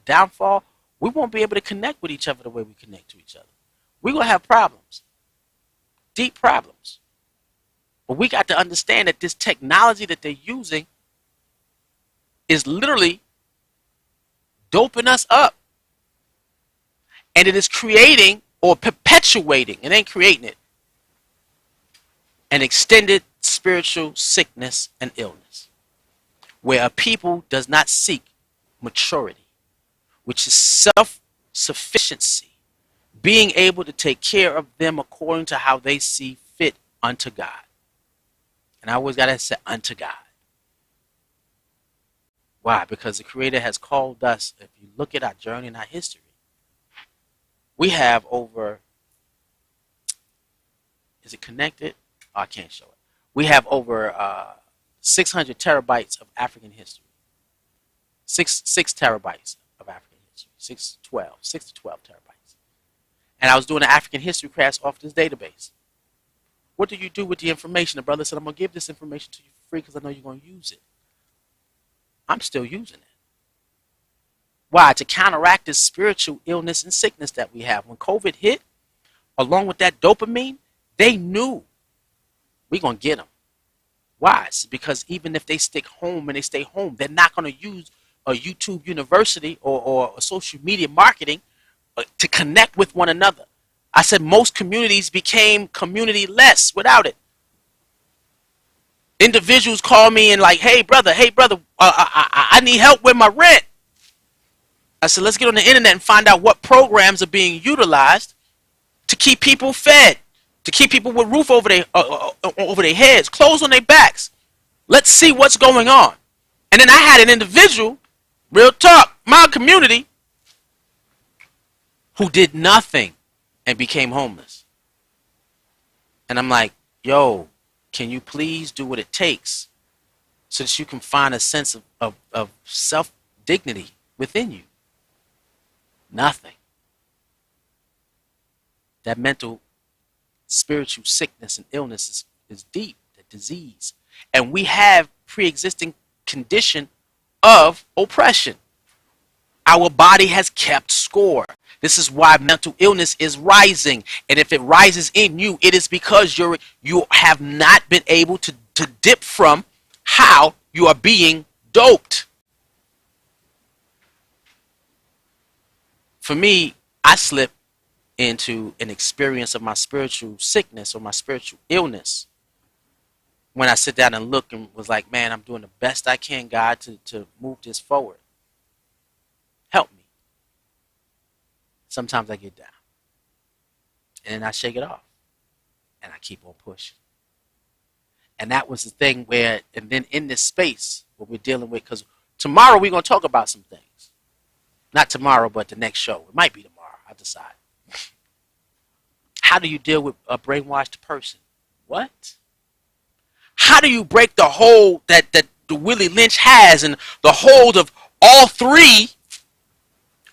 Speaker 1: downfall, we won't be able to connect with each other the way we connect to each other. We're going to have problems. Deep problems. But we got to understand that this technology that they're using is literally doping us up. And it is creating or perpetuating, it ain't creating it, an extended spiritual sickness and illness, where a people does not seek maturity, which is self-sufficiency, being able to take care of them according to how they see fit unto God. And I always got to say unto God. Why? Because the Creator has called us, if you look at our journey and our history, we have over, is it connected? Oh, I can't show it. We have over 600 terabytes of African history. Six terabytes of African history. 6 to 12 terabytes. And I was doing an African history class off this database. What do you do with the information? The brother said, I'm going to give this information to you for free because I know you're going to use it. I'm still using it. Why? To counteract this spiritual illness and sickness that we have. When COVID hit, along with that dopamine, they knew we're going to get them. Why? It's because even if they stick home and they stay home, they're not going to use a YouTube University or a social media marketing to connect with one another. I said most communities became community-less without it. Individuals call me and like, hey brother, I need help with my rent. I said, let's get on the internet and find out what programs are being utilized to keep people fed, to keep people with roof over their heads, clothes on their backs. Let's see what's going on. And then I had an individual, real talk, my community, who did nothing and became homeless. And I'm like, yo, can you please do what it takes so that you can find a sense of self-dignity within you? Nothing. That mental spiritual sickness and illness is deep, the disease. And we have pre-existing condition of oppression. Our body has kept score. This is why mental illness is rising. And if it rises in you, it is because you have not been able to dip from how you are being doped. For me, I slipped into an experience of my spiritual sickness or my spiritual illness when I sit down and look and was like, man, I'm doing the best I can, God, to move this forward. Help me. Sometimes I get down. And then I shake it off. And I keep on pushing. And that was the thing where, and then in this space, what we're dealing with, because tomorrow we're going to talk about some things. Not tomorrow, but the next show. It might be tomorrow. I decide. How do you deal with a brainwashed person? What? How do you break the hold that the Willie Lynch has and the hold of all three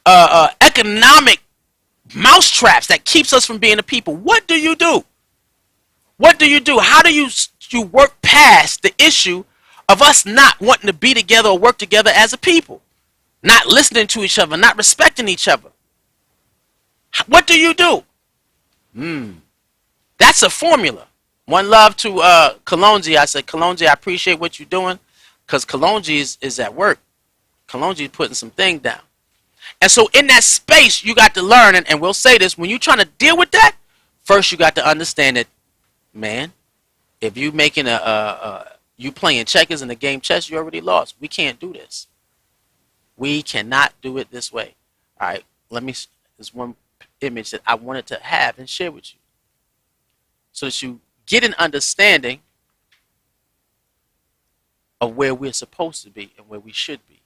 Speaker 1: economic mousetraps that keeps us from being a people? What do you do? What do you do? How do you work past the issue of us not wanting to be together or work together as a people? Not listening to each other, not respecting each other. What do you do? That's a formula. One love to Kalonji. I said, Kalonji, I appreciate what you're doing, because Kalonji is at work. Kalonji is putting some things down. And so in that space, you got to learn, and we'll say this, when you're trying to deal with that, first you got to understand that, man, if you making you playing checkers in the game chess, you already lost. We can't do this. We cannot do it this way. All right, there's one image that I wanted to have and share with you, so that you get an understanding of where we're supposed to be and where we should be.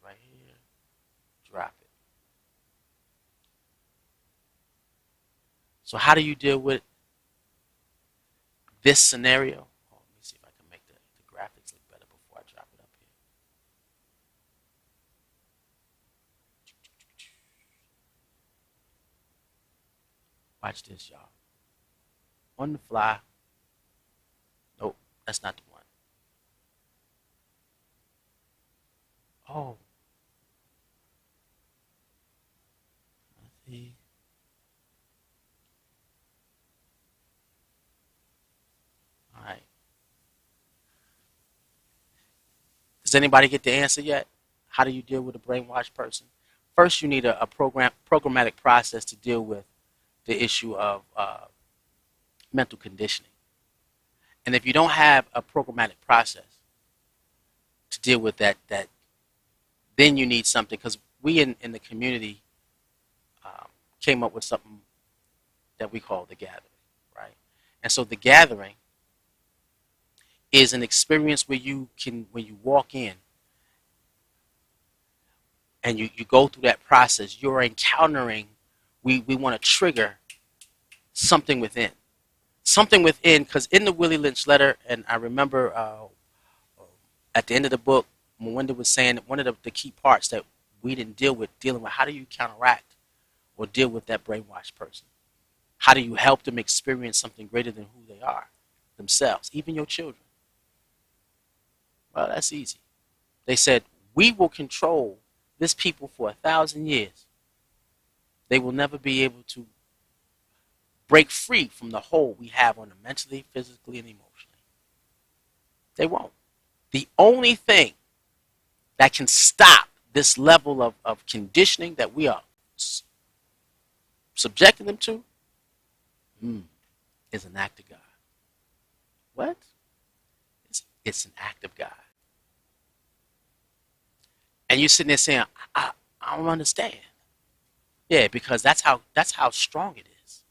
Speaker 1: Right here, drop it. So how do you deal with this scenario? Oh, let me see if I can make the graphics look better before I drop it up here. Watch this, y'all. On the fly. Nope, that's not the one. Oh. Let's see. All right. Does anybody get the answer yet? How do you deal with a brainwashed person? First, you need a programmatic process to deal with the issue of mental conditioning. And if you don't have a programmatic process to deal with that, then you need something, because we in the community came up with something that we call the gathering, right? And so the gathering is an experience where you can, when you walk in and you go through that process, you're encountering, we want to trigger something within. Something within, because in the Willie Lynch letter, and I remember at the end of the book, Melinda was saying that one of the key parts that we didn't dealing with how do you counteract or deal with that brainwashed person? How do you help them experience something greater than who they are, themselves, even your children? Well, that's easy. They said, we will control this people for 1,000 years. They will never be able to break free from the hold we have on them mentally, physically, and emotionally. They won't. The only thing that can stop this level of conditioning that we are subjecting them to is an act of God. What? It's an act of God. And you're sitting there saying, I don't understand. Yeah, because that's how strong it is.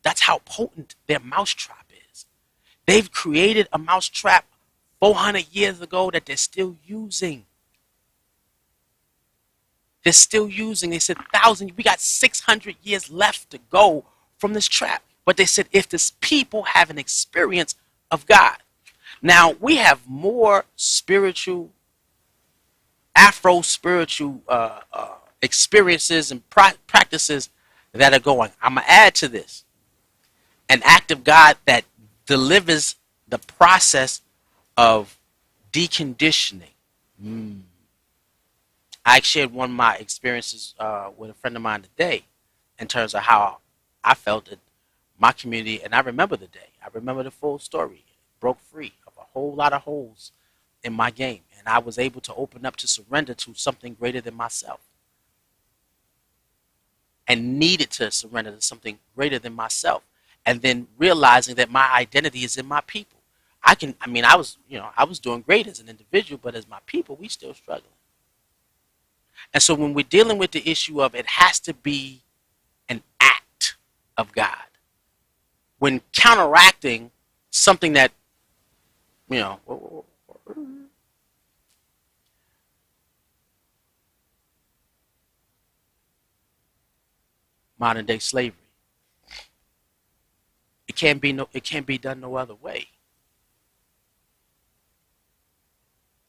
Speaker 1: That's how potent their mousetrap is. They've created a mousetrap 400 years ago that they're still using. They're still using. They said 1,000. We got 600 years left to go from this trap. But they said if this people have an experience of God. Now, we have more spiritual, Afro-spiritual experiences and practices that are going. I'm going to add to this an act of God that delivers the process of deconditioning. I shared one of my experiences with a friend of mine today in terms of how I felt that my community, and I remember the day. I remember the full story. Broke free of a whole lot of holes in my game, and I was able to open up to surrender to something greater than myself, and needed to surrender to something greater than myself, and then realizing that my identity is in my people. I was doing great as an individual, but as my people, we still struggling. And so when we're dealing with the issue of it has to be an act of God, when counteracting something that, modern day slavery, it can't be done no other way.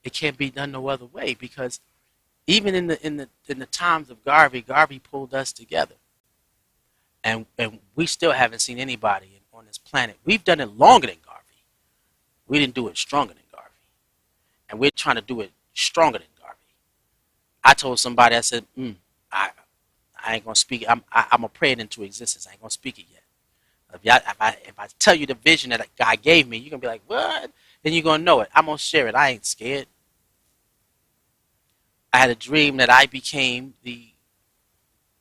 Speaker 1: It can't be done no other way, because even in the times of Garvey pulled us together, and we still haven't seen anybody on this planet. We've done it longer than Garvey. We didn't do it stronger than Garvey, and we're trying to do it stronger than Garvey. I told somebody, I said, I ain't gonna speak. I'm gonna pray it into existence. I ain't gonna speak it yet. If I tell you the vision that God gave me, you're gonna be like, what? Then you're gonna know it. I'm gonna share it. I ain't scared. I had a dream that I became the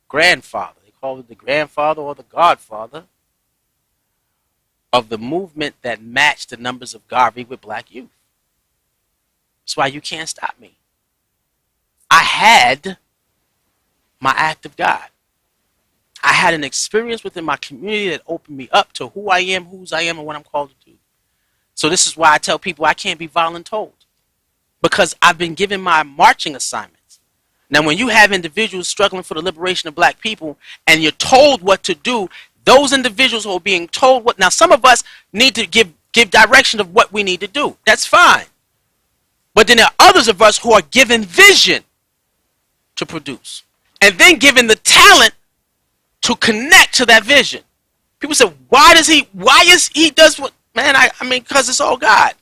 Speaker 1: grandfather. They call it the grandfather or the godfather of the movement that matched the numbers of Garvey with black youth. That's why you can't stop me. I had my act of God. I had an experience within my community that opened me up to who I am, whose I am, and what I'm called to do. So this is why I tell people I can't be voluntold, because I've been given my marching assignments. Now, when you have individuals struggling for the liberation of black people and you're told what to do, those individuals who are being told what, now some of us need to give direction of what we need to do. That's fine. But then there are others of us who are given vision to produce, and then given the talent to connect to that vision. People say, why is he does what? Man, I mean, because it's all God.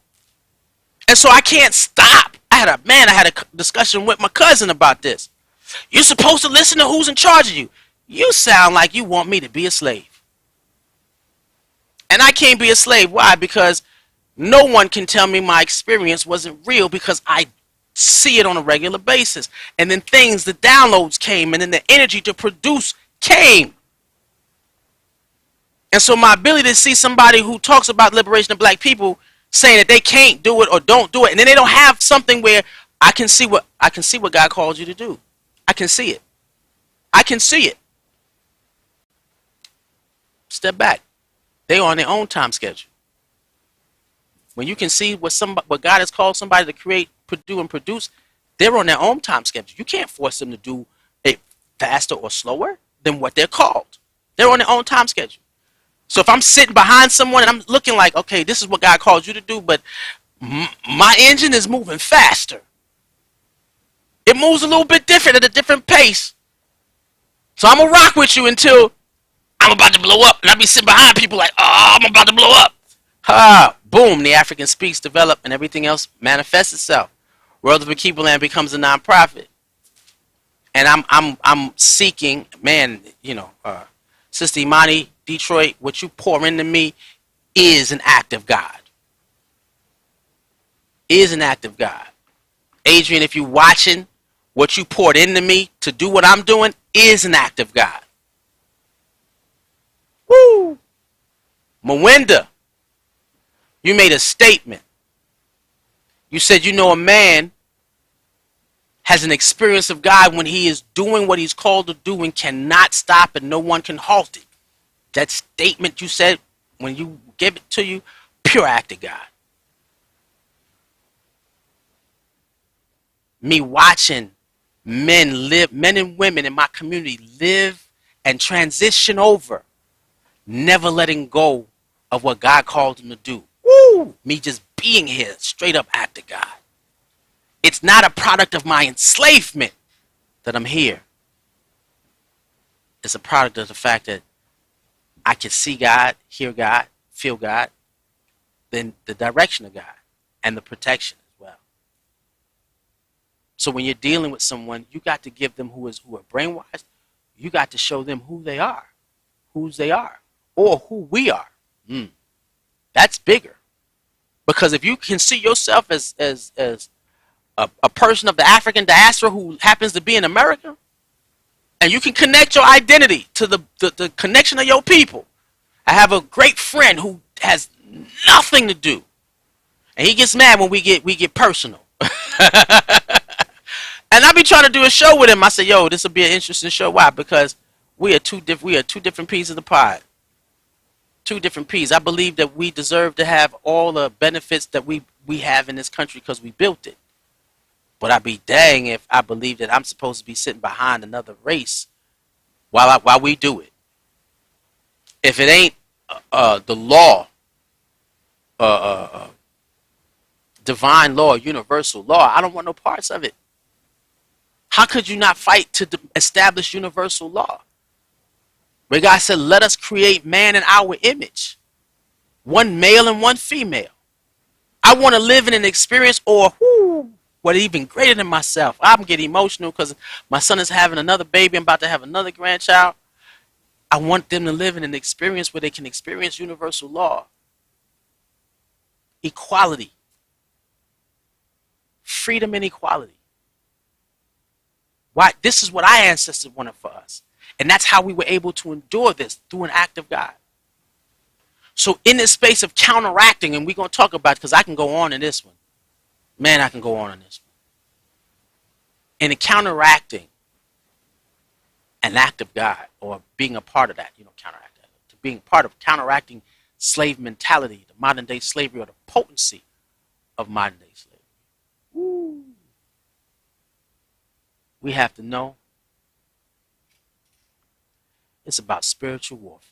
Speaker 1: And so I can't stop. I had a discussion with my cousin about this. You're supposed to listen to who's in charge of you. You sound like you want me to be a slave. And I can't be a slave. Why? Because no one can tell me my experience wasn't real, because I see it on a regular basis. And then the downloads came, and then the energy to produce came. And so my ability to see somebody who talks about liberation of black people saying that they can't do it or don't do it, and then they don't have something where I can see what God called you to do. I can see it. I can see it. Step back. They are on their own time schedule. When you can see what God has called somebody to create, produce, they're on their own time schedule. You can't force them to do it faster or slower than what they're called. They're on their own time schedule. So if I'm sitting behind someone and I'm looking like, okay, this is what God called you to do, but my engine is moving faster. It moves a little bit different at a different pace. So I'm going to rock with you until I'm about to blow up. And I'll be sitting behind people like, oh, I'm about to blow up. Boom, DaAfrican Speaks, develop, and everything else manifests itself. World of Land becomes a nonprofit. And I'm seeking, Sister Imani, Detroit, what you pour into me is an act of God. Is an act of God. Adrian, if you're watching, what you poured into me to do what I'm doing is an act of God. Woo! Mwenda, you made a statement. You said, a man has an experience of God when he is doing what he's called to do and cannot stop, and no one can halt it. That statement you said, when you give it to you, pure act of God. Me watching men and women in my community live and transition over, never letting go of what God called them to do. Woo! Me just being here, straight up act of God. It's not a product of my enslavement that I'm here. It's a product of the fact that I can see God, hear God, feel God, then the direction of God and the protection as well. So when you're dealing with someone, you got to give them who are brainwashed, you got to show them who they are, whose they are, or who we are. That's bigger. Because if you can see yourself as a person of the African diaspora who happens to be in America, and you can connect your identity to the connection of your people. I have a great friend who has nothing to do, and he gets mad when we get personal. And I be trying to do a show with him. I say, yo, this will be an interesting show. Why? Because we are two different pieces of the pie. Two different pieces. I believe that we deserve to have all the benefits that we have in this country because we built it. But I'd be dang if I believe that I'm supposed to be sitting behind another race while we do it. If it ain't the law, divine law, universal law, I don't want no parts of it. How could you not fight to establish universal law? Where God said, let us create man in our image. One male and one female. I want to live in an experience or what even greater than myself. I'm getting emotional because my son is having another baby. I'm about to have another grandchild. I want them to live in an experience where they can experience universal law. Equality. Freedom and equality. Why? This is what our ancestors wanted for us. And that's how we were able to endure this, through an act of God. So in this space of counteracting, and we're going to talk about it because I can go on in this one. Man, I can go on in this one. In the counteracting an act of God, or being a part of that, counteract that, to being part of counteracting slave mentality, the modern day slavery, or the potency of modern day slavery. Woo. We have to know it's about spiritual warfare.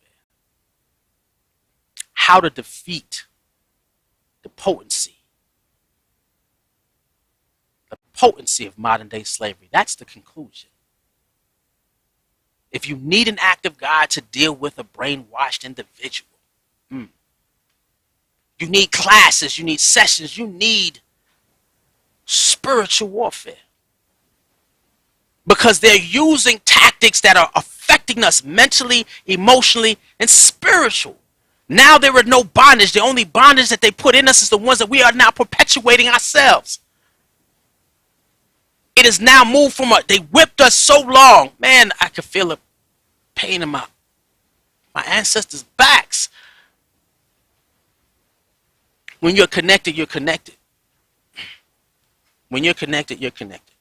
Speaker 1: How to defeat the potency of modern day slavery. That's the conclusion. If you need an act of God to deal with a brainwashed individual, you need classes, you need sessions, you need spiritual warfare. Because they're using tactics that are affecting us mentally, emotionally, and spiritual. Now there are no bondage. The only bondage that they put in us is the ones that we are now perpetuating ourselves. It has now moved from they whipped us so long. Man, I could feel the pain in my ancestors' backs. When you're connected, you're connected. When you're connected, you're connected.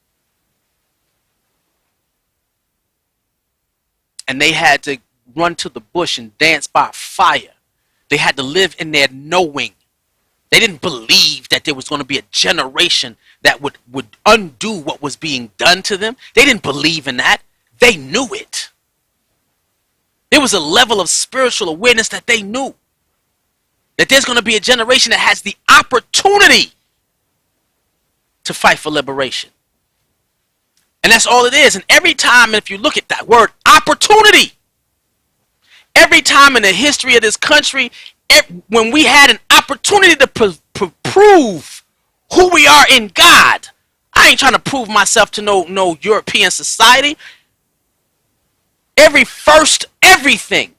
Speaker 1: And they had to run to the bush and dance by fire. They had to live in their knowing. They didn't believe that there was going to be a generation that would undo what was being done to them. They didn't believe in that. They knew it. There was a level of spiritual awareness that they knew. That there's going to be a generation that has the opportunity to fight for liberation. And that's all it is. And every time, if you look at that word, opportunity, every time in the history of this country, when we had an opportunity to prove who we are in God, I ain't trying to prove myself to no European society. Everything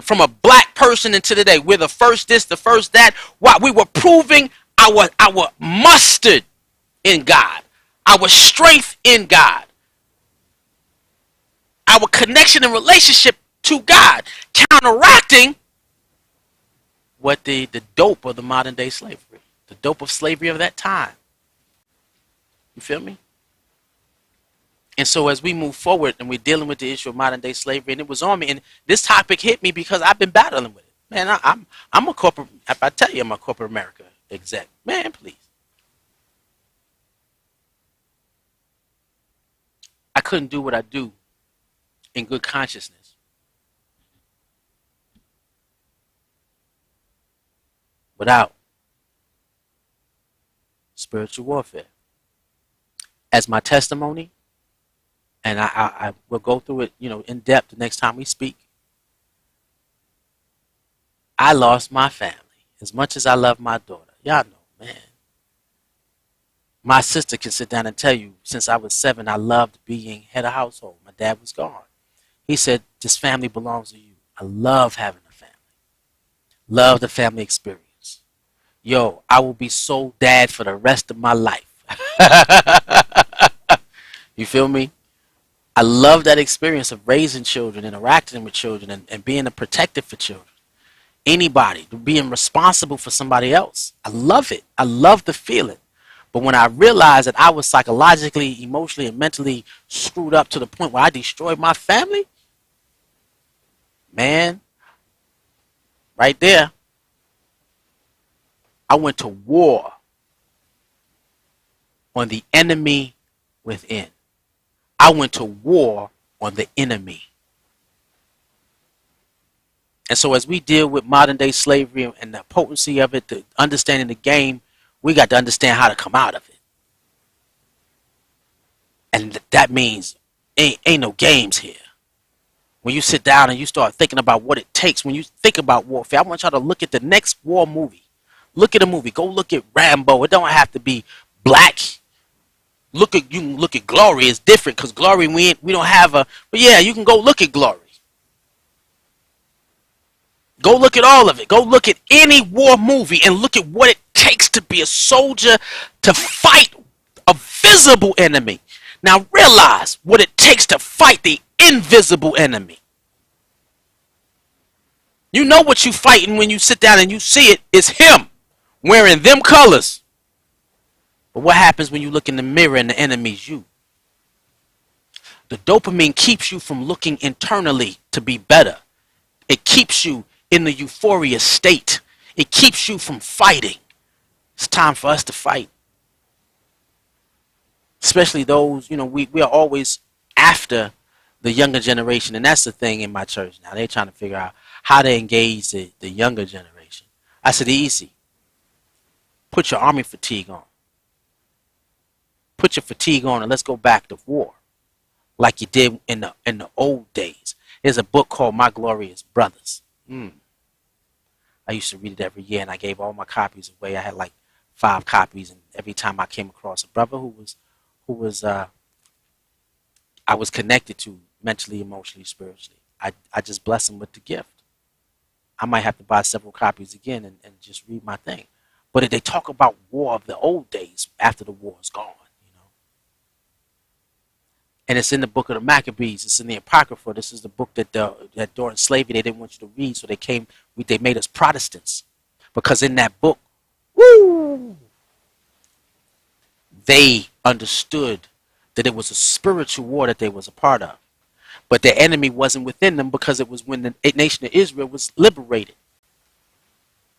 Speaker 1: from a black person into today, we're the first this, the first that. What we were proving our mustard in God, our strength in God, our connection and relationship to God, counteracting what the dope of the modern day slavery, the dope of slavery of that time. You feel me? And so as we move forward and we're dealing with the issue of modern day slavery, and it was on me, and this topic hit me because I've been battling with it. Man, I'm a corporate, if I tell you I'm a corporate America exec, man, please. I couldn't do what I do in good consciousness without spiritual warfare. As my testimony, and I will go through it, in depth the next time we speak. I lost my family. As much as I love my daughter, y'all know, man. My sister can sit down and tell you, since I was 7, I loved being head of household. My dad was gone. He said, this family belongs to you. I love having a family. Love the family experience. Yo, I will be so dad for the rest of my life. You feel me? I love that experience of raising children, interacting with children, and being a protector for children. Anybody, being responsible for somebody else. I love it. I love the feeling. But when I realized that I was psychologically, emotionally, and mentally screwed up to the point where I destroyed my family, man, right there, I went to war on the enemy within. I went to war on the enemy. And so as we deal with modern day slavery and the potency of it, the understanding the game, we got to understand how to come out of it. And that means ain't no games here. When you sit down and you start thinking about what it takes, when you think about warfare, I want y'all to look at the next war movie. Look at a movie. Go look at Rambo. It don't have to be black. You can look at Glory. It's different because Glory we don't have a. But yeah, you can go look at Glory. Go look at all of it. Go look at any war movie and look at what it takes to be a soldier to fight a visible enemy. Now realize what it takes to fight the invisible enemy. You know what you fighting when you sit down and you see it. It's him wearing them colors. But what happens when you look in the mirror and the enemy's you? The dopamine keeps you from looking internally to be better. It keeps you in the euphoria state. It keeps you from fighting. It's time for us to fight. Especially those, we are always after the younger generation. And that's the thing in my church now. They're trying to figure out how to engage the younger generation. I said, easy. Put your army fatigue on. Put your fatigue on and let's go back to war. Like you did in the old days. There's a book called My Glorious Brothers. I used to read it every year and I gave all my copies away. I had like 5 copies, and every time I came across a brother who was I was connected to mentally, emotionally, spiritually, I just bless him with the gift. I might have to buy several copies again and just read my thing. But they talk about war of the old days after the war is gone. And it's in the book of the Maccabees. It's in the Apocrypha. This is the book that during slavery they didn't want you to read, so they made us Protestants. Because in that book, they understood that it was a spiritual war that they was a part of. But their enemy wasn't within them because it was when the nation of Israel was liberated.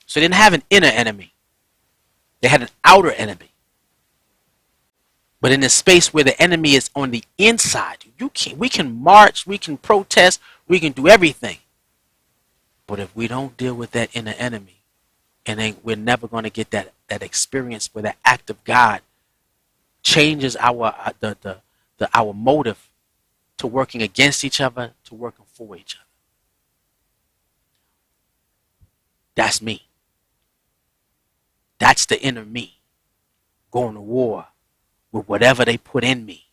Speaker 1: So they didn't have an inner enemy. They had an outer enemy. But in a space where the enemy is on the inside, we can march, we can protest, we can do everything. But if we don't deal with that inner enemy, and then we're never going to get that experience where the act of God changes our motive to working against each other to working for each other. That's me. That's the inner me going to war with whatever they put in me.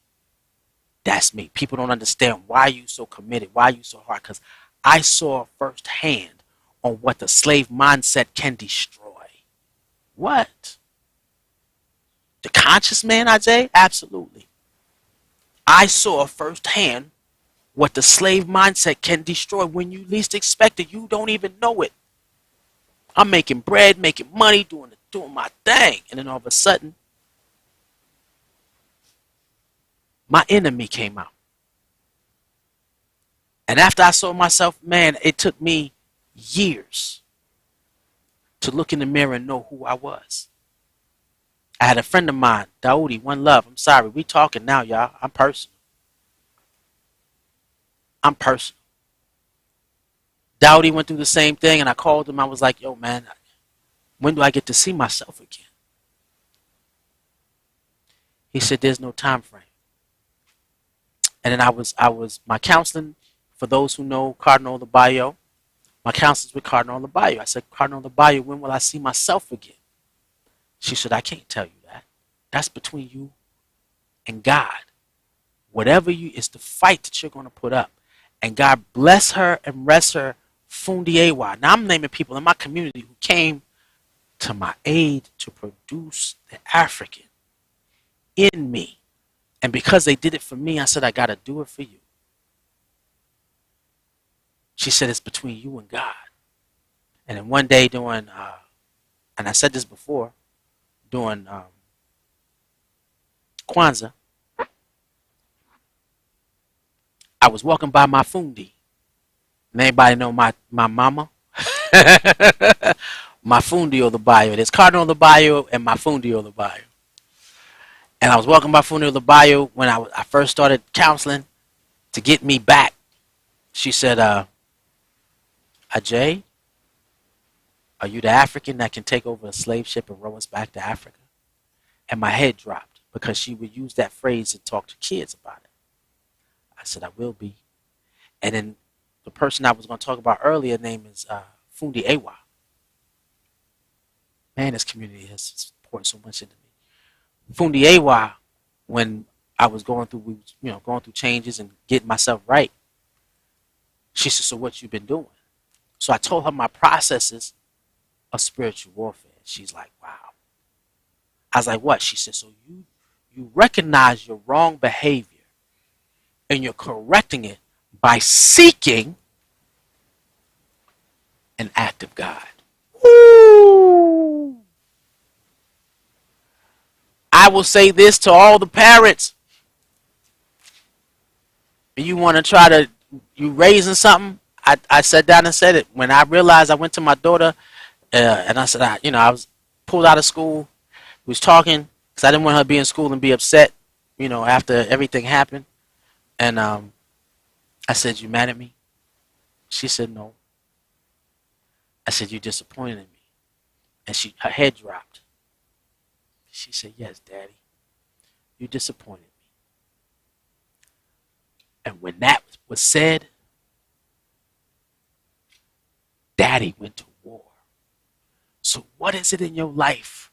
Speaker 1: That's me. People don't understand why you so committed, why you so hard, because I saw firsthand on what the slave mindset can destroy. What? The conscious man, Isaiah? Absolutely. I saw firsthand what the slave mindset can destroy when you least expect it. You don't even know it. I'm making bread, making money, doing my thing, and then all of a sudden, my enemy came out. And after I saw myself, man, it took me years to look in the mirror and know who I was. I had a friend of mine, Daoudi, one love. I'm sorry, we talking now, y'all. I'm personal. Daoudi went through the same thing, and I called him. I was like, yo, man, when do I get to see myself again? He said, there's no time frame. And then my counseling, for those who know Cardinal Labayo, my counselors with Cardinal Labayo. I said, Cardinal Labayo, when will I see myself again? She said, I can't tell you that. That's between you and God. Whatever it's the fight that you're going to put up. And God bless her and rest her, Fundi Ewa. Now I'm naming people in my community who came to my aid to produce the African in me. And because they did it for me, I said, I got to do it for you. She said, it's between you and God. And then one day during, and I said this before, during Kwanzaa, I was walking by my Fundi. And anybody know my mama? My Fundi or the Bio. There's Cardinal the Bio and my Fundi or the Bio. And I was walking by Fundi or the Bio when I first started counseling to get me back. She said, Ajay, are you the African that can take over a slave ship and row us back to Africa? And my head dropped because she would use that phrase to talk to kids about it. I said, I will be. And then the person I was going to talk about earlier, name is Fundi Ewa. Man, this community has poured so much into me. Fundi Ewa, when I was going through changes and getting myself right, she said, so what you been doing? So I told her my processes of spiritual warfare. She's like, wow. I was like, what? She said, so you recognize your wrong behavior and you're correcting it by seeking an act of God. Woo! I will say this to all the parents. You want to try to, you raising something? I sat down and said it. When I realized, I went to my daughter and I said, I was pulled out of school. We was talking because I didn't want her to be in school and be upset, after everything happened. And I said, you mad at me? She said, no. I said, you disappointed in me. And her head dropped. She said, yes, Daddy, you disappointed me. And when that was said, Daddy went to war. So what is it in your life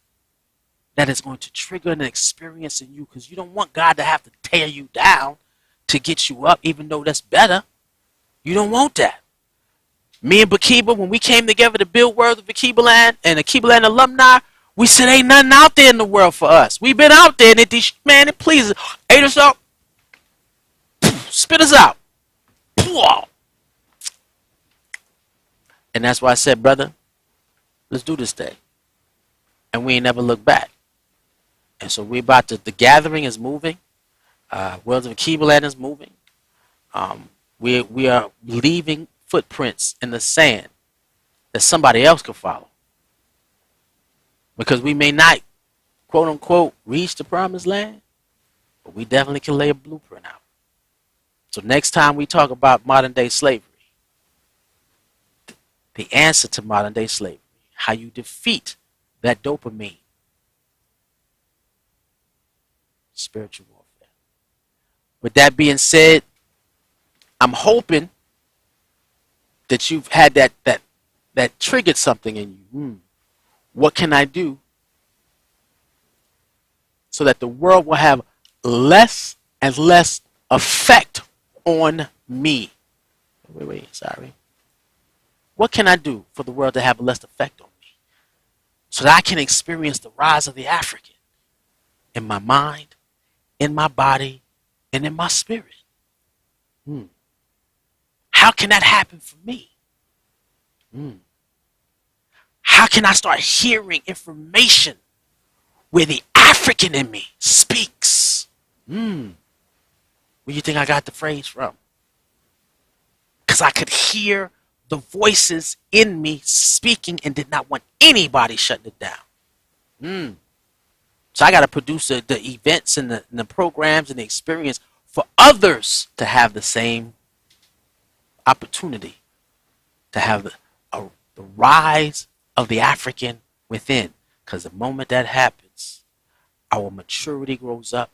Speaker 1: that is going to trigger an experience in you? Because you don't want God to have to tear you down to get you up, even though that's better. You don't want that. Me and Bakiba, when we came together to build World of Bakiba Land and the Bakiba Land alumni, we said ain't nothing out there in the world for us. We've been out there and it pleases. Ate us up, spit us out. And that's why I said, brother, let's do this thing. And we ain't never looked back. And so we about to, the gathering is moving. World of Bakiba Land is moving. We are leaving footprints in the sand that somebody else could follow. Because we may not, quote unquote, reach the promised land, but we definitely can lay a blueprint out. So next time we talk about modern day slavery, the answer to modern day slavery, how you defeat that dopamine, spiritual warfare. With that being said, I'm hoping that you've had that triggered something in you. What can I do so that the world will have less and less effect on me? Sorry. What can I do for the world to have less effect on me so that I can experience the rise of the African in my mind, in my body, and in my spirit? How can that happen for me? How can I start hearing information where the African in me speaks? Where do you think I got the phrase from? Because I could hear the voices in me speaking and did not want anybody shutting it down. So I got to produce the events and the programs and the experience for others to have the same opportunity to have the rise of the African within. Because the moment that happens, our maturity grows up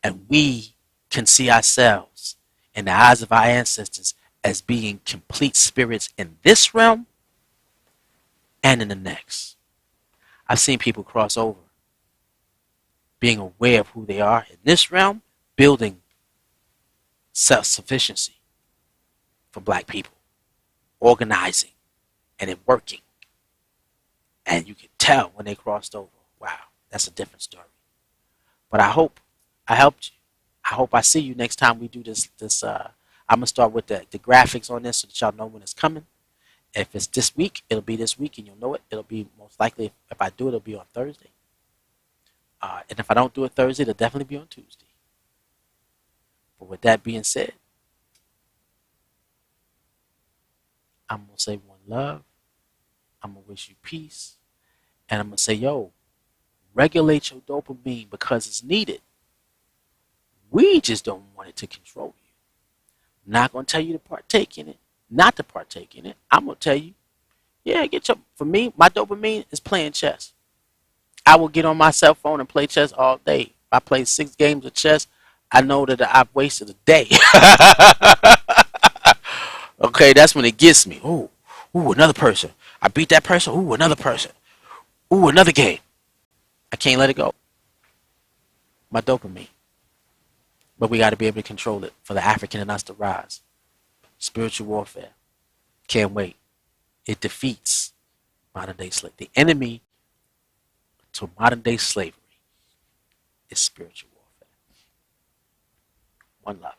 Speaker 1: and we can see ourselves in the eyes of our ancestors as being complete spirits in this realm and in the next. I've seen people cross over, being aware of who they are in this realm, building self-sufficiency for black people, organizing and it working. And you can tell when they crossed over, wow, that's a different story. But I hope I helped you. I hope I see you next time we do this. I'm gonna start with the graphics on this so that y'all know when it's coming. If it's this week, it'll be this week, and you'll know it. It'll be most likely, if I do it, it'll be on Thursday. And if I don't do it Thursday, it'll definitely be on Tuesday. But with that being said, I'm gonna say one love. I'm gonna wish you peace, and I'm gonna say, yo, regulate your dopamine because it's needed. We just don't want it to control you. I'm not gonna tell you to partake in it, not to partake in it. I'm gonna tell you, yeah, for me, my dopamine is playing chess. I will get on my cell phone and play chess all day. If I play 6 games of chess, I know that I've wasted a day. Okay, that's when it gets me. Ooh, another person. I beat that person. Ooh, another person. Ooh, another game. I can't let it go. My dopamine. But we got to be able to control it for the African in us to rise. Spiritual warfare. Can't wait. It defeats modern day slavery. The enemy to modern day slavery is spiritual warfare. One love.